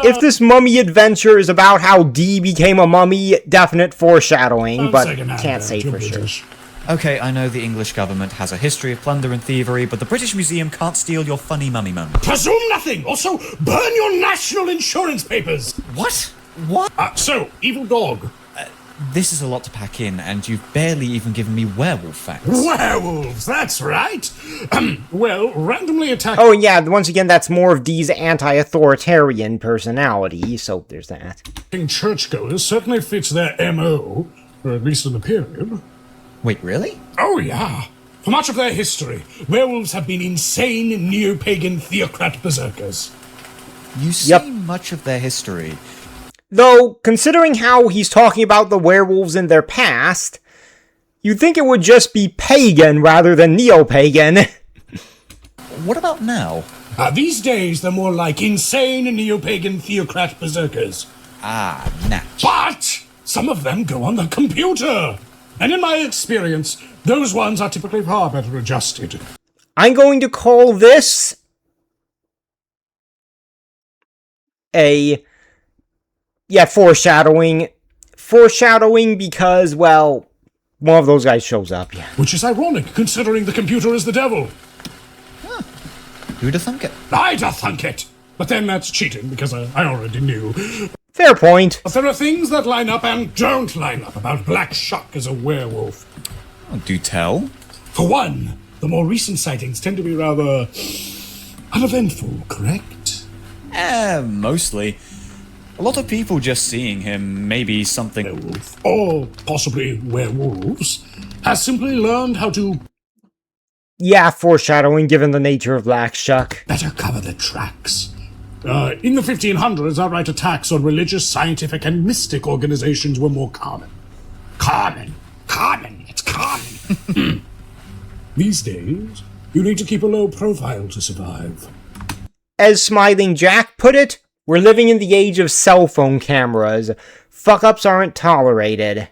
if this mummy adventure is about how Dee became a mummy, definite foreshadowing, but Second hand, can't don't. say You're for sure. British. Okay, I know the English government has a history of plunder and thievery, but the British Museum can't steal your funny mummy moment. Presume nothing. Also, burn your national insurance papers. What? What? So, evil dog. This is a lot to pack in, and you've barely even given me werewolf facts. Werewolves, that's right. Well, randomly attack Oh, and yeah, once again, that's more of Dee's anti-authoritarian personality, so there's that. churchgoers certainly fits their MO, or at least in the period. Wait, really? Oh, yeah. For much of their history, werewolves have been insane neo-pagan theocrat berserkers. You see Yep. much of their history. Though, considering how he's talking about the werewolves in their past, you'd think it would just be pagan rather than neo-pagan. What about now? These days, they're more like insane neo-pagan theocrat berserkers. Ah, natch. But some of them go on the computer. And in my experience, those ones are typically far better adjusted. I'm going to call this foreshadowing. Foreshadowing because, well, one of those guys shows up, yeah. Which is ironic, considering the computer is the devil. Who'd have thunk it? I'd have thunk it. But then that's cheating, because I already knew. Fair point. But there are things that line up and don't line up about Black Shuck as a werewolf. Oh, do tell. For one, the more recent sightings tend to be rather uneventful, correct? Mostly. A lot of people just seeing him, maybe something. Werewolf, or possibly werewolves, has simply learned how to Yeah, foreshadowing given the nature of Black Shuck. better cover their tracks. In the 1500s, outright attacks on religious, scientific, and mystic organizations were more common. It's common. These days, you need to keep a low profile to survive. As Smiling Jack put it, we're living in the age of cell phone cameras. Fuck-ups aren't tolerated.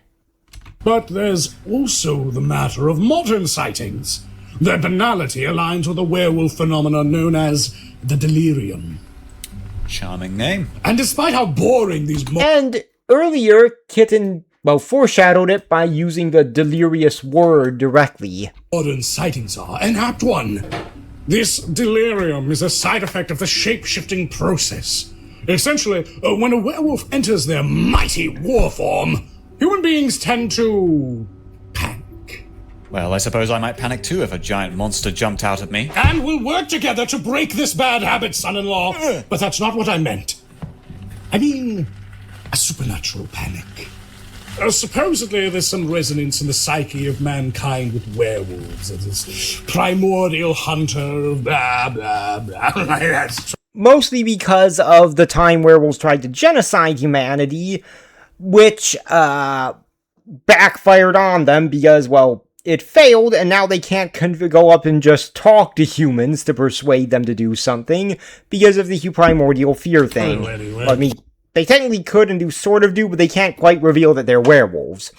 But there's also the matter of modern sightings. Their banality aligns with a werewolf phenomenon known as the delirium. Charming name. And despite how boring these And earlier, Kitten, foreshadowed it by using the delirious word directly. modern sightings are, an apt one. This delirium is a side effect of the shape-shifting process. Essentially, when a werewolf enters their mighty war form, Human beings tend to panic. Well, I suppose I might panic too if a giant monster jumped out at me. And we'll work together to break this bad habit, son-in-law. But that's not what I meant. I mean, a supernatural panic. Supposedly there's some resonance in the psyche of mankind with werewolves. This primordial hunter, blah, blah, blah. That's Mostly because of the time werewolves tried to genocide humanity, which backfired on them because, well, it failed, and now they can't go up and just talk to humans to persuade them to do something because of the primordial fear thing. anyway. I mean, they technically could and sort of do, but they can't quite reveal that they're werewolves.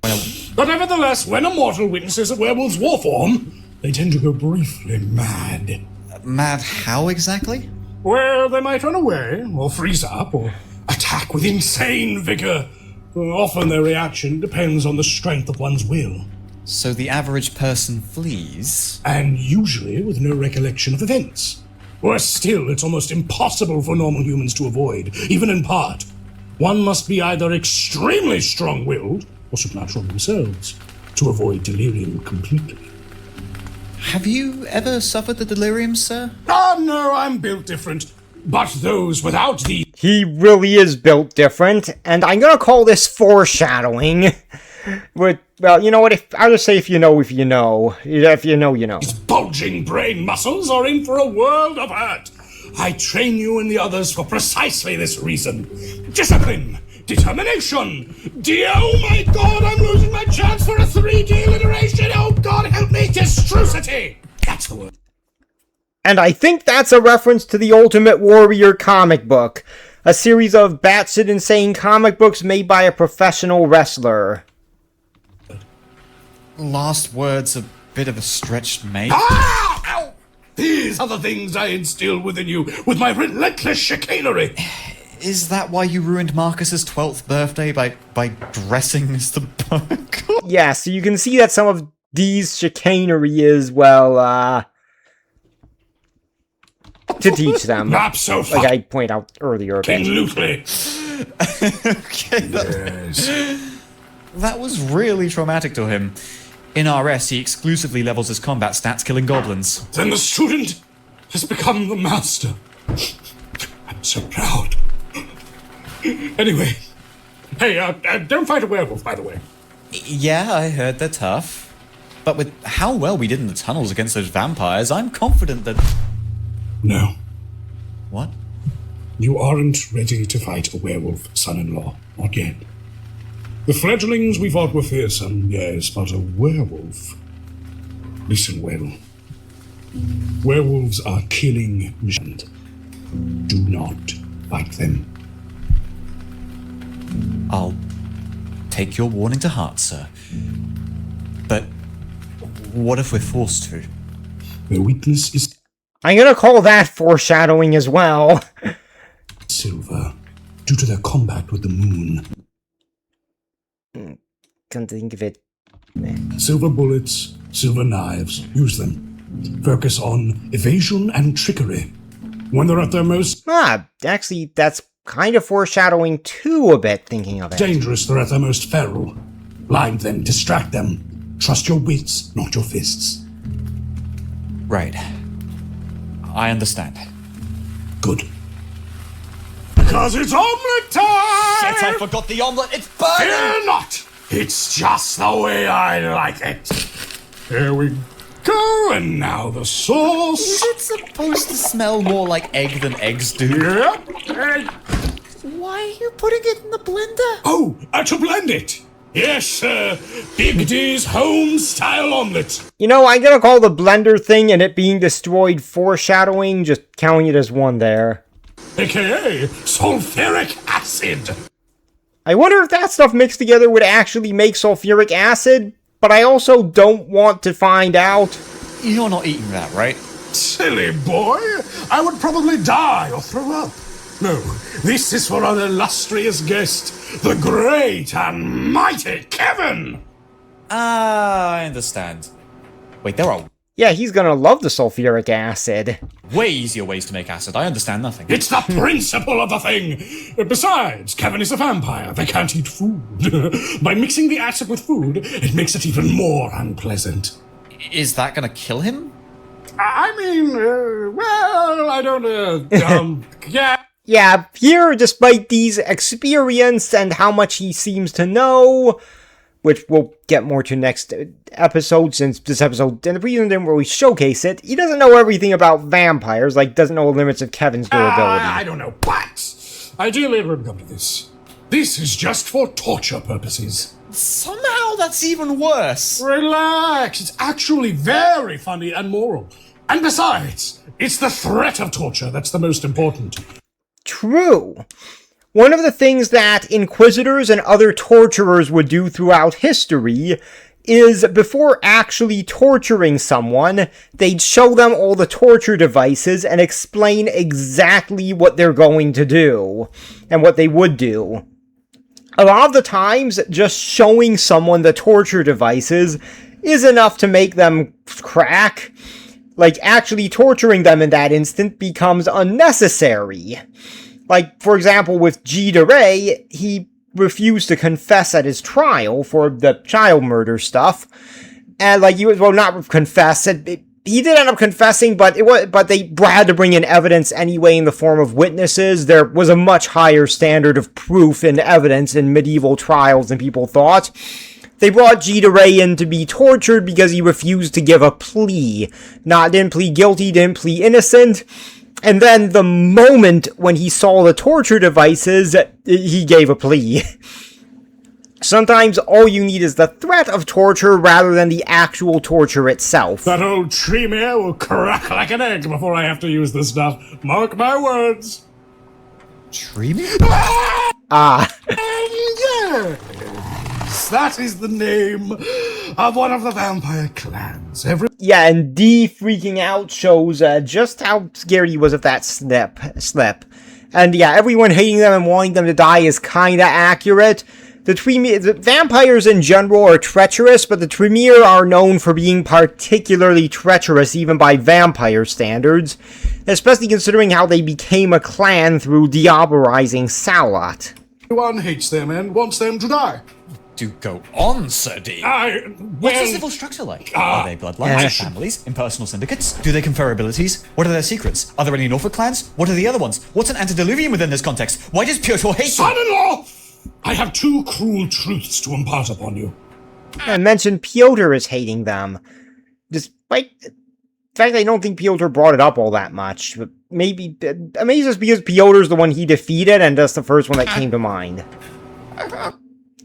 But nevertheless, when a mortal witnesses a werewolf's war form, they tend to go briefly mad. Mad how exactly? Well, they might run away, or freeze up, or attack with insane vigor. Often their reaction depends on the strength of one's will. So the average person flees? And usually with no recollection of events. Worse still, it's almost impossible for normal humans to avoid, even in part. One must be either extremely strong-willed, or supernatural themselves, to avoid delirium completely. Have you ever suffered the delirium, sir? Ah, no, I'm built different. But those without the... He really is built different, and I'm gonna call this foreshadowing. But, well, you know what, I'll just say if you know, you know. If you know, you know. These bulging brain muscles are in for a world of hurt. I train you and the others for precisely this reason. Discipline, determination. Oh my god, I'm losing my chance for a 3D alliteration. Oh god, help me, destrucity. That's the word. And I think that's a reference to the Ultimate Warrior comic book, a series of batshit insane comic books made by a professional wrestler. Last word's a bit of a stretch, mate. Ah! Ow! These are the things I instill within you with my relentless chicanery. Is that why you ruined Marcus's 12th birthday by dressing as the book? Yeah, so you can see that some of these chicanery is, well, to teach them. Not so Like I point out earlier a bit. Absolutely. Okay, that was really traumatic to him. In RS, he exclusively levels his combat stats killing goblins. Then the student has become the master. I'm so proud. Anyway, hey, don't fight a werewolf, by the way. Yeah, I heard they're tough. But with how well we did in the tunnels against those vampires, I'm confident that... No, What? you aren't ready to fight a werewolf, son-in-law. Not yet. The fledglings we fought were fearsome, yes, but a werewolf... Listen well. Werewolves are killing machines. Do not fight them. I'll take your warning to heart, sir. But what if we're forced to? Their weakness is I'm gonna call that foreshadowing as well. silver, due to their combat with the moon. Can't think of it. Silver bullets, silver knives, use them. Focus on evasion and trickery. When they're at their most Actually, that's kind of foreshadowing too a bit, thinking of it. dangerous, they're at their most feral. Blind them, distract them. Trust your wits, not your fists. Right. I understand. Good. Because it's omelette time! Shit, I forgot the omelette! It's burning! Fear not! It's just the way I like it. Here we go, and now the sauce. Is it supposed to smell more like egg than eggs do? Yep. Why are you putting it in the blender? Oh, to blend it. Yes, sir. Big D's home-style omelette. You know, I'm gonna call the blender thing and it being destroyed foreshadowing, just counting it as one there. AKA sulfuric acid. I wonder if that stuff mixed together would actually make sulfuric acid, but I also don't want to find out. You're not eating that, right? Silly boy. I would probably die or throw up. No, this is for our illustrious guest, the great and mighty Kevin. Ah, I understand. Wait, there are... Yeah, he's gonna love the sulfuric acid. Way easier ways to make acid. I understand nothing. It's the principle of the thing. Besides, Kevin is a vampire. They can't eat food. By mixing the acid with food, it makes it even more unpleasant. Is that gonna kill him? I mean, well, I don't, yeah. Yeah, here, despite these experience and how much he seems to know, which we'll get more to next episode, since this episode and the previous one didn't really showcase it, he doesn't know everything about vampires, like doesn't know the limits of Kevin's durability. I don't know, but ideally it would come to this. This is just for torture purposes. Somehow that's even worse. Relax, it's actually very funny and moral. And besides, it's the threat of torture that's the most important. True. One of the things that inquisitors and other torturers would do throughout history is, before actually torturing someone, they'd show them all the torture devices and explain exactly what they're going to do and what they would do. A lot of the times, just showing someone the torture devices is enough to make them crack. Like, actually torturing them in that instant becomes unnecessary. Like, for example, with G. DeRay, he refused to confess at his trial for the child murder stuff. And, like, he was, well, not confess, he did end up confessing, but they had to bring in evidence anyway in the form of witnesses. There was a much higher standard of proof and evidence in medieval trials than people thought. They brought G. DeRay in to be tortured because he refused to give a plea. Didn't plead guilty, didn't plead innocent. And then the moment when he saw the torture devices, he gave a plea. Sometimes all you need is the threat of torture rather than the actual torture itself. That old Tremere will crack like an egg before I have to use this stuff. Mark my words. Tremere? Yes, that is the name of one of the vampire clans. Yeah, and D freaking out shows just how scared he was of that slip. And yeah, everyone hating them and wanting them to die is kinda accurate. The vampires in general are treacherous, but the Tremere are known for being particularly treacherous even by vampire standards, especially considering how they became a clan through diabolizing Salat. Everyone hates them and wants them to die. Do go on, Sir D. What's the civil structure like? Are they bloodlines, families, impersonal syndicates? Do they confer abilities? What are their secrets? Are there any Norfolk clans? What are the other ones? What's an antediluvian within this context? Why does Piotr hate them? Son-in-law! I have two cruel truths to impart upon you. I mentioned Piotr is hating them. Despite the fact I don't think Piotr brought it up all that much. But maybe it's because Piotr's the one he defeated and that's the first one that came to mind.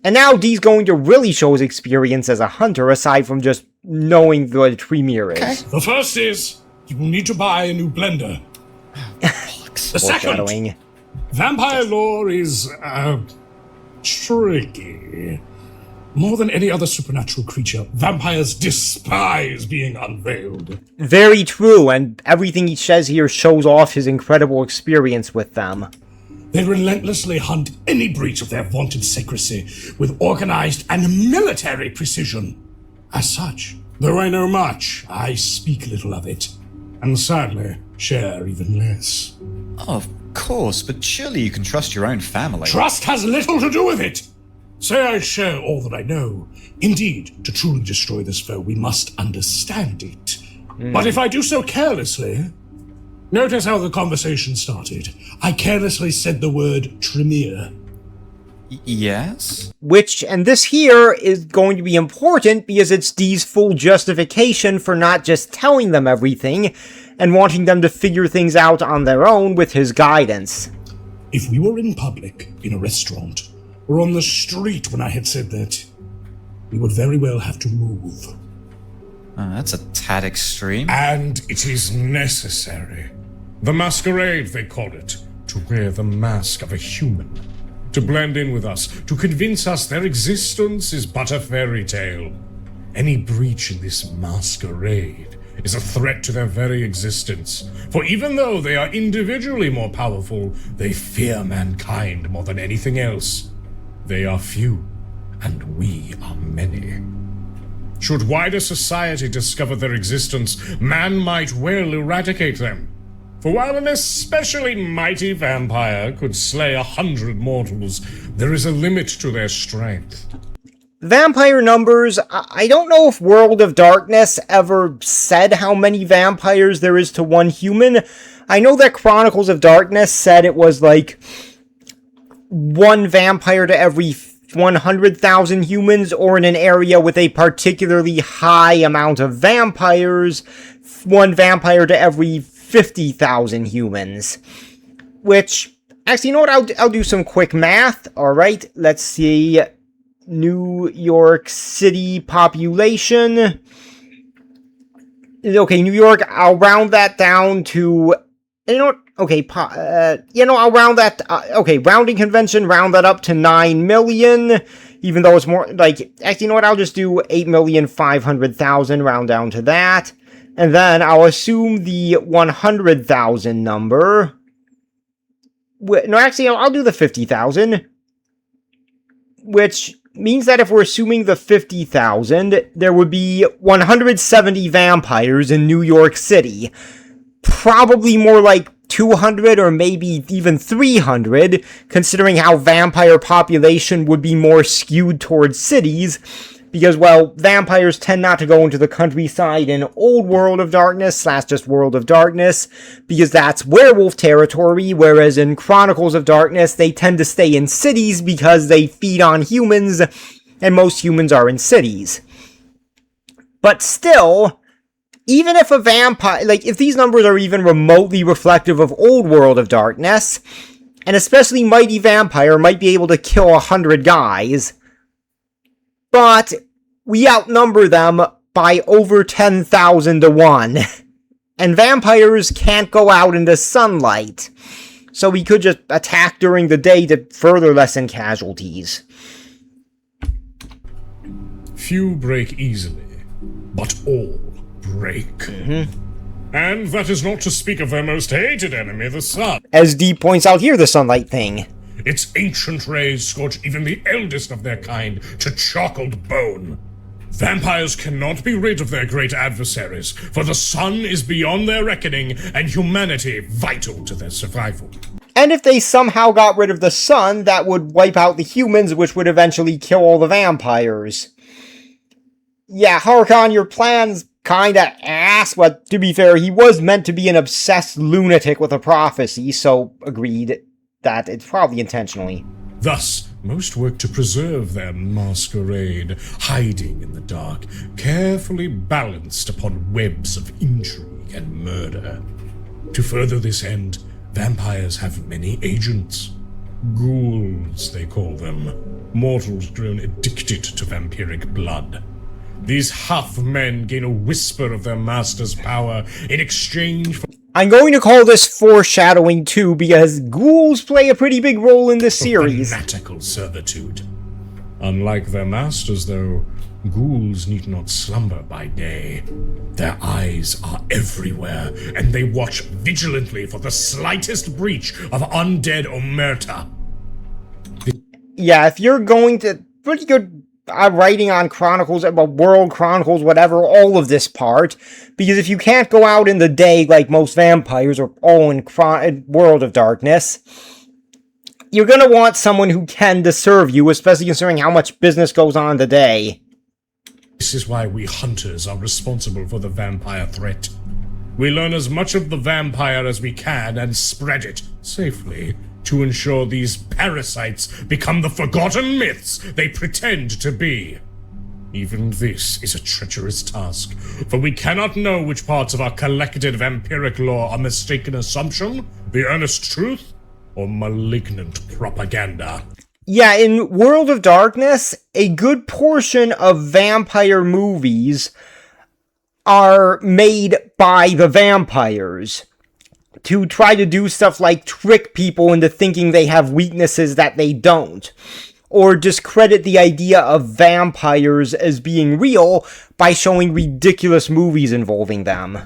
And now D's going to really show his experience as a hunter, aside from just knowing what a Tremere is. The first is, you will need to buy a new blender. The second, vampire lore is, tricky. More than any other supernatural creature, vampires despise being unveiled. Very true, and everything he says here shows off his incredible experience with them. They relentlessly hunt any breach of their vaunted secrecy with organized and military precision. As such, though I know much, I speak little of it, and sadly, share even less. Of course, but surely you can trust your own family. Trust has little to do with it! Say I share all that I know. Indeed, to truly destroy this foe, we must understand it. But if I do so carelessly... Notice how the conversation started. I carelessly said the word Tremere. Yes? And this here is going to be important because it's D's full justification for not just telling them everything and wanting them to figure things out on their own with his guidance. If we were in public, in a restaurant, or on the street when I had said that, we would very well have to move. That's a tad extreme. And it is necessary. The masquerade, they call it. To wear the mask of a human. To blend in with us. To convince us their existence is but a fairy tale. Any breach in this masquerade is a threat to their very existence. For even though they are individually more powerful, they fear mankind more than anything else. They are few, and we are many. Should wider society discover their existence, man might well eradicate them. For while an especially mighty vampire could slay 100 mortals, there is a limit to their strength. Vampire numbers, I don't know if World of Darkness ever said how many vampires there is to one human. I know that Chronicles of Darkness said it was like one vampire to every 100,000 humans, or in an area with a particularly high amount of vampires, one vampire to every 50,000 humans. Which, actually, you know what? I'll do some quick math. Alright, let's see. New York City population. Okay, New York, I'll round that down to... You know what? Okay, I'll round that... okay, rounding convention, round that up to 9 million. Even though it's more, like... Actually, you know what? I'll just do 8,500,000, round down to that. And then I'll assume the 100,000 number. No, actually, I'll do the 50,000. Which means that if we're assuming the 50,000, there would be 170 vampires in New York City. Probably more like 200 or maybe even 300, considering how vampire population would be more skewed towards cities. Because, well, vampires tend not to go into the countryside in Old World of Darkness / just World of Darkness, because that's werewolf territory, whereas in Chronicles of Darkness, they tend to stay in cities because they feed on humans, and most humans are in cities. But still, even if a vampire, like, if these numbers are even remotely reflective of Old World of Darkness, an especially mighty vampire might be able to kill 100 guys, but we outnumber them by over 10,000 to 1. And vampires can't go out into sunlight. So we could just attack during the day to further lessen casualties. Few break easily, but all break. And that is not to speak of their most hated enemy, the sun. As Dee points out here, the sunlight thing. Its ancient rays scorch even the eldest of their kind to chalked bone. Vampires cannot be rid of their great adversaries, for the sun is beyond their reckoning, and humanity vital to their survival. And if they somehow got rid of the sun, that would wipe out the humans, which would eventually kill all the vampires. Yeah, Harkon, your plan's kinda ass, but to be fair, he was meant to be an obsessed lunatic with a prophecy, so agreed that it's probably intentionally. Thus, most work to preserve their masquerade, hiding in the dark, carefully balanced upon webs of intrigue and murder. To further this end, vampires have many agents. Ghouls, they call them. Mortals grown addicted to vampiric blood. These half-men gain a whisper of their master's power in exchange for... I'm going to call this foreshadowing too, because ghouls play a pretty big role in this series. Fanatical servitude. Unlike their masters, though, ghouls need not slumber by day. Their eyes are everywhere, and they watch vigilantly for the slightest breach of undead omerta. Yeah, if you're going to... Pretty good writing on Chronicles, about World Chronicles, whatever, all of this part. Because if you can't go out in the day like most vampires, or all in World of Darkness, you're gonna want someone who can to serve you, especially considering how much business goes on today. This is why we hunters are responsible for the vampire threat. We learn as much of the vampire as we can and spread it safely to ensure these parasites become the forgotten myths they pretend to be. Even this is a treacherous task, for we cannot know which parts of our collected vampiric lore are mistaken assumption, the earnest truth, or malignant propaganda. Yeah, in World of Darkness, a good portion of vampire movies are made by the vampires to try to do stuff like trick people into thinking they have weaknesses that they don't, or discredit the idea of vampires as being real by showing ridiculous movies involving them.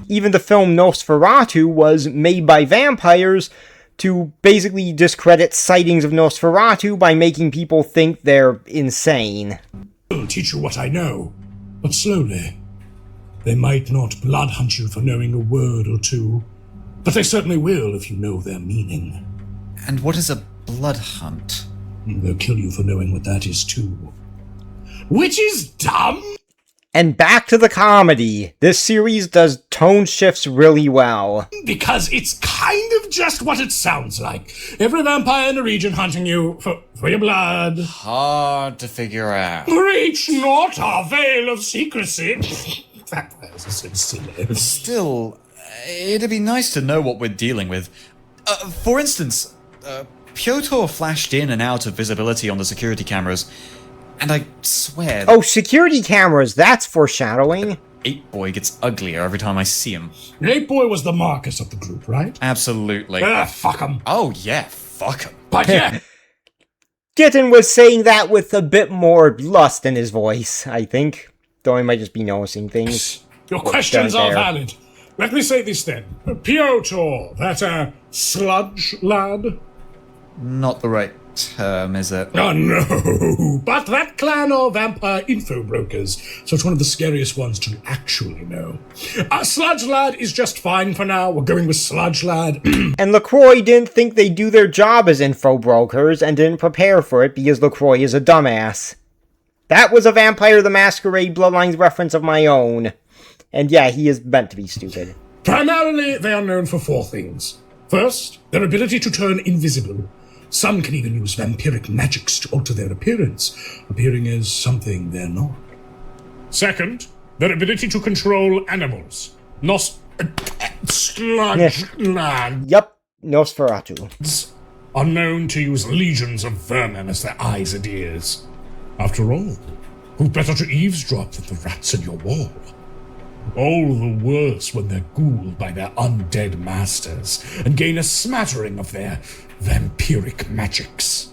Even the film Nosferatu was made by vampires to basically discredit sightings of Nosferatu by making people think they're insane. I'll teach you what I know, but slowly. They might not blood hunt you for knowing a word or two, but they certainly will if you know their meaning. And what is a blood hunt? They'll kill you for knowing what that is too. Which is dumb! And back to the comedy. This series does tone shifts really well. Because it's kind of just what it sounds like. Every vampire in the region hunting you for your blood. Hard to figure out. Breach not our veil of secrecy. Vampires are so silly. Still, it'd be nice to know what we're dealing with. For instance, Piotr flashed in and out of visibility on the security cameras, and I swear... Oh, security cameras, that's foreshadowing. 8-Boy gets uglier every time I see him. 8-Boy was the Marcus of the group, right? Absolutely. Fuck him. Oh yeah, fuck him. But yeah. Kitten was saying that with a bit more lust in his voice, I think. Though he might just be noticing things. Your questions are there. valid. Let me say this then. Piotr, that sludge lad? Not the right term, is it? Oh no, but that clan are vampire info brokers, so it's one of the scariest ones to actually know. Sludge Lad is just fine for now. We're going with Sludge Lad. And LaCroix didn't think they'd do their job as info brokers and didn't prepare for it because LaCroix is a dumbass. That was a Vampire the Masquerade Bloodlines reference of my own. And yeah, he is meant to be stupid. Primarily, they are known for 4 things. First, their ability to turn invisible. Some can even use vampiric magics to alter their appearance, appearing as something they're not. Second, their ability to control animals. Sludge Lad. Yup, Nosferatu. Are known to use legions of vermin as their eyes and ears. After all, who better to eavesdrop than the rats in your wall? All the worse when they're ghouled by their undead masters and gain a smattering of their vampiric magics.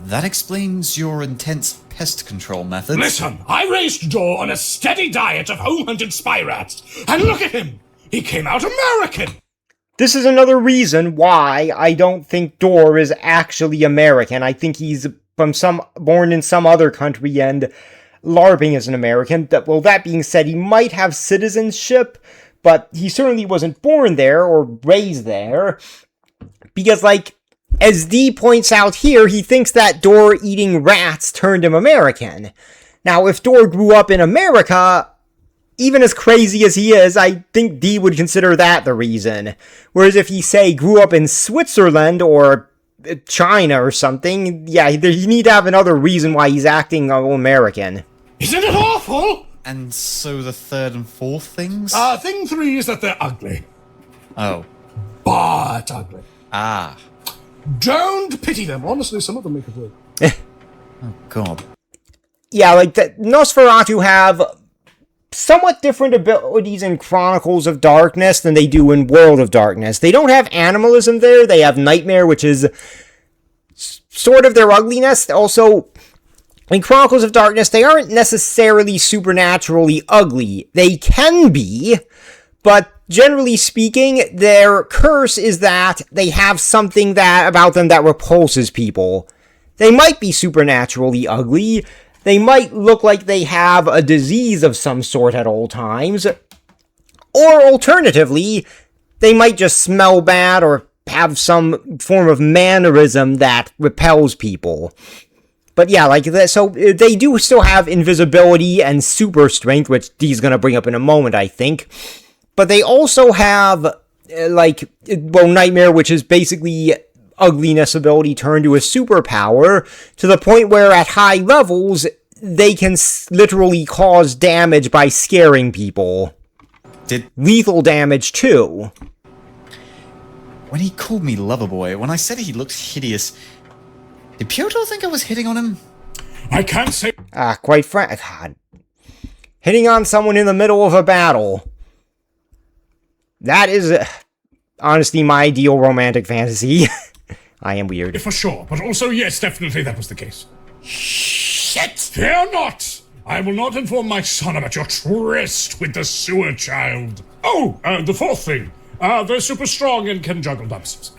That explains your intense pest control methods. Listen, I raised Dor on a steady diet of home-hunted spy rats, and look at him! He came out American! This is another reason why I don't think Dor is actually American. I think he's born in some other country and LARPing as an American. Well, that being said, he might have citizenship, but he certainly wasn't born there or raised there. Because, as Dee points out here, he thinks that Dor eating rats turned him American. Now, if Dor grew up in America, even as crazy as he is, I think Dee would consider that the reason. Whereas if he, say, grew up in Switzerland or China or something, yeah, you need to have another reason why he's acting American. Isn't it awful? And so the third and fourth things? Thing 3 is that they're ugly. Oh. But ugly. Ah. Don't pity them. Honestly, some of them make it work. Oh, God. Yeah, Nosferatu have somewhat different abilities in Chronicles of Darkness than they do in World of Darkness. They don't have animalism there. They have Nightmare, which is sort of their ugliness. Also, in Chronicles of Darkness, they aren't necessarily supernaturally ugly. They can be, but generally speaking, their curse is that they have something about them that repulses people. They might be supernaturally ugly. They might look like they have a disease of some sort at all times. Or alternatively, they might just smell bad or have some form of mannerism that repels people. But yeah, so they do still have invisibility and super strength, which Dee's gonna bring up in a moment, I think. But they also have, Nightmare, which is basically ugliness ability turned to a superpower, to the point where at high levels, they can literally cause damage by scaring people. Lethal damage, too. When he called me Loverboy, when I said he looked hideous, did Piotr think I was hitting on him? I can't say... Quite frankly, God. Hitting on someone in the middle of a battle. That is, honestly, my ideal romantic fantasy. I am weird. For sure, but also, yes, definitely that was the case. Shit! Fear not! I will not inform my son about your tryst with the sewer child. Oh, the 4th thing. They're super strong and can juggle dumpsters.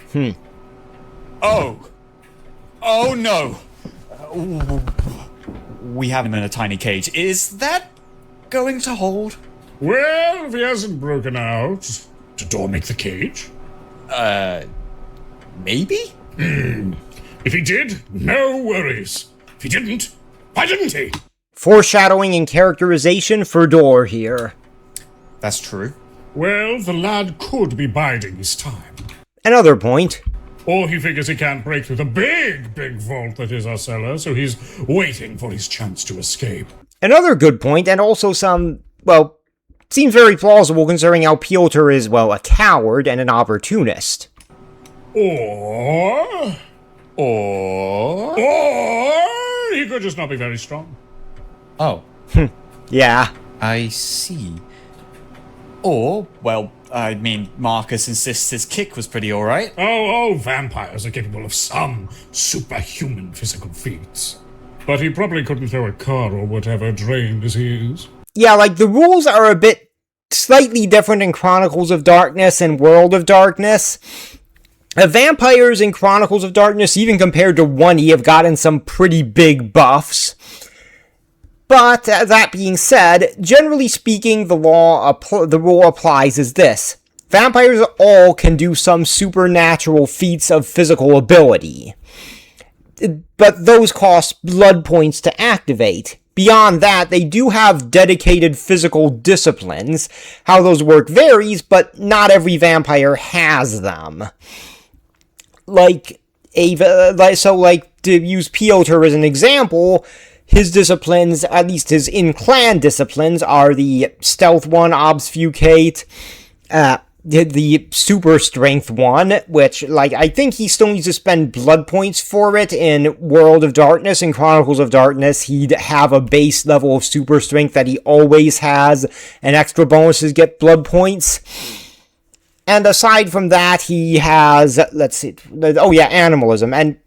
Oh no! We have him in a tiny cage. Is that going to hold? Well, if he hasn't broken out, did Door make the cage? Maybe? If he did, no worries. If he didn't, why didn't he? Foreshadowing and characterization for Door here. That's true. Well, the lad could be biding his time. Another point. Or he figures he can't break through the big vault that is our cellar, so he's waiting for his chance to escape. Another good point, and also some, well, seems very plausible considering how Piotr is, well, a coward and an opportunist. Or he could just not be very strong. Oh, Yeah. I see. Or, well, I mean, Marcus insists his kick was pretty alright. Oh, vampires are capable of some superhuman physical feats. But he probably couldn't throw a car or whatever, drained as he is. Yeah, like, the rules are a bit slightly different in Chronicles of Darkness and World of Darkness. Vampires in Chronicles of Darkness, even compared to 1E, have gotten some pretty big buffs. But, that being said, generally speaking, the rule applies as this. Vampires all can do some supernatural feats of physical ability. But those cost blood points to activate. Beyond that, they do have dedicated physical disciplines. How those work varies, but not every vampire has them. To use Piotr as an example, his disciplines, at least his in-clan disciplines, are the Stealth one, Obfuscate, the Super Strength one, which, I think he still needs to spend blood points for it in World of Darkness. In Chronicles of Darkness, he'd have a base level of Super Strength that he always has, and extra bonuses get blood points. And aside from that, he has, Animalism, and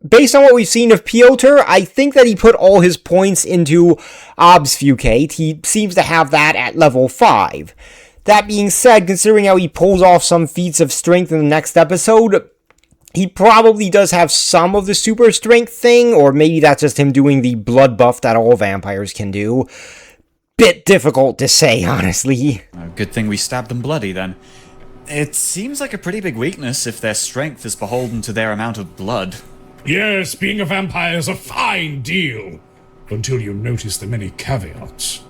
based on what we've seen of Piotr, I think that he put all his points into Obfuscate. He seems to have that at level 5. That being said, considering how he pulls off some feats of strength in the next episode, he probably does have some of the super strength thing, or maybe that's just him doing the blood buff that all vampires can do. Bit difficult to say, honestly. Good thing we stabbed them bloody, then. It seems like a pretty big weakness if their strength is beholden to their amount of blood. Yes, being a vampire is a fine deal, until you notice the many caveats.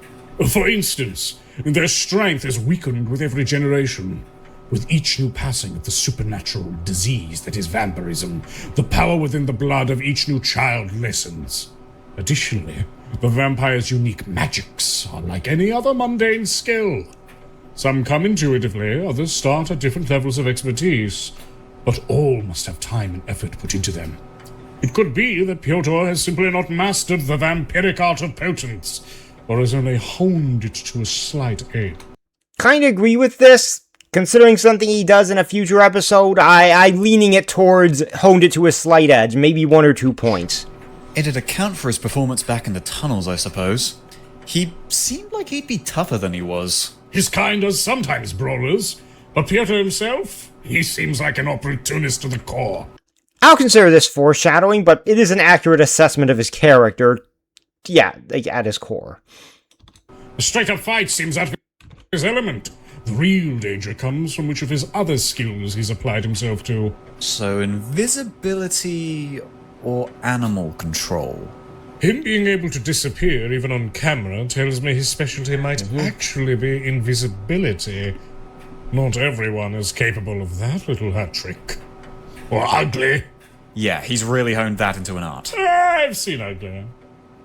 For instance, their strength is weakened with every generation. With each new passing of the supernatural disease that is vampirism, the power within the blood of each new child lessens. Additionally, the vampire's unique magics are like any other mundane skill. Some come intuitively, others start at different levels of expertise, but all must have time and effort put into them. It could be that Piotr has simply not mastered the vampiric art of potence, or has only honed it to a slight aid. Kinda agree with this. Considering something he does in a future episode, I'm leaning it towards honed it to a slight edge, maybe 1 or 2 points. It'd account for his performance back in the tunnels, I suppose. He seemed like he'd be tougher than he was. His kind are sometimes brawlers, but Piotr himself, he seems like an opportunist to the core. I'll consider this foreshadowing, but it is an accurate assessment of his character. Yeah, at his core. A straight-up fight seems out of his element. The real danger comes from which of his other skills he's applied himself to. So invisibility or animal control? Him being able to disappear even on camera tells me his specialty might actually be invisibility. Not everyone is capable of that little hat trick. Or ugly. Yeah, he's really honed that into an art. I've seen ugly.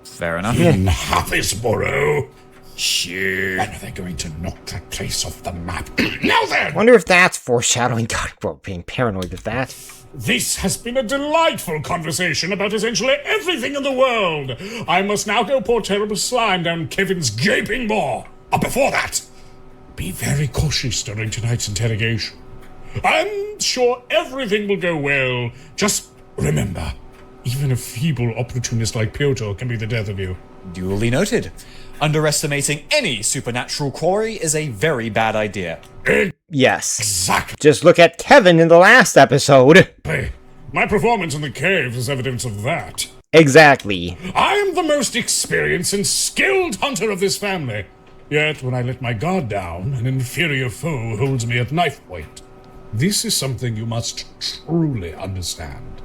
Fair enough. In Hathersborough. Shit. When are they going to knock that place off the map? Now then! Wonder if that's foreshadowing. God, we're being paranoid with that. This has been a delightful conversation about essentially everything in the world. I must now go pour terrible slime down Kevin's gaping maw. But before that, be very cautious during tonight's interrogation. I'm sure everything will go well. Just remember, even a feeble opportunist like Piotr can be the death of you. Duly noted. Underestimating any supernatural quarry is a very bad idea. Yes. Exactly. Just look at Kevin in the last episode. My performance in the caves is evidence of that. Exactly. I am the most experienced and skilled hunter of this family. Yet, when I let my guard down, an inferior foe holds me at knife point. This is something you must truly understand.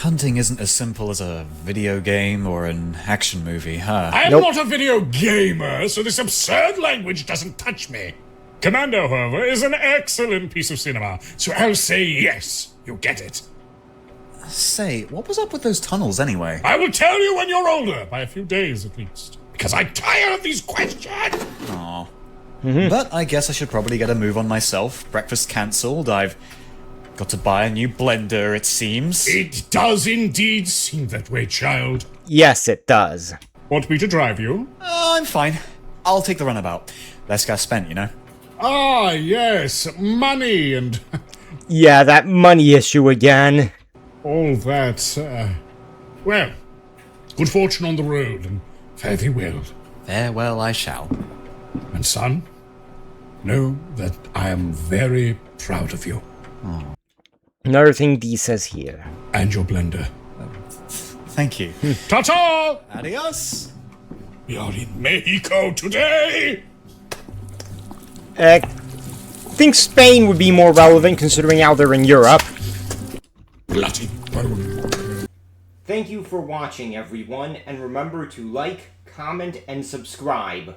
Hunting isn't as simple as a video game or an action movie, huh? I am Nope. not a video gamer, so this absurd language doesn't touch me. Commando, however, is an excellent piece of cinema, so I'll say yes, you get it. Say, what was up with those tunnels anyway? I will tell you when you're older, by a few days at least. Because I'm tired of these questions! Aw. But I guess I should probably get a move on myself. Breakfast cancelled. I've got to buy a new blender, it seems. It does indeed seem that way, child. Yes, it does. Want me to drive you? I'm fine. I'll take the runabout. Less gas spent, you know? Ah, yes, money and Yeah, that money issue again. all that. Well, good fortune on the road, and fare thee well. Farewell I shall. And son, know that I am very proud of you. Another thing Dee says here. And your blender. Thank you. Ta-ta! Adios! We are in Mexico today! I think Spain would be more relevant considering how they're in Europe. Bloody. Thank you for watching, everyone, and remember to like, comment, and subscribe.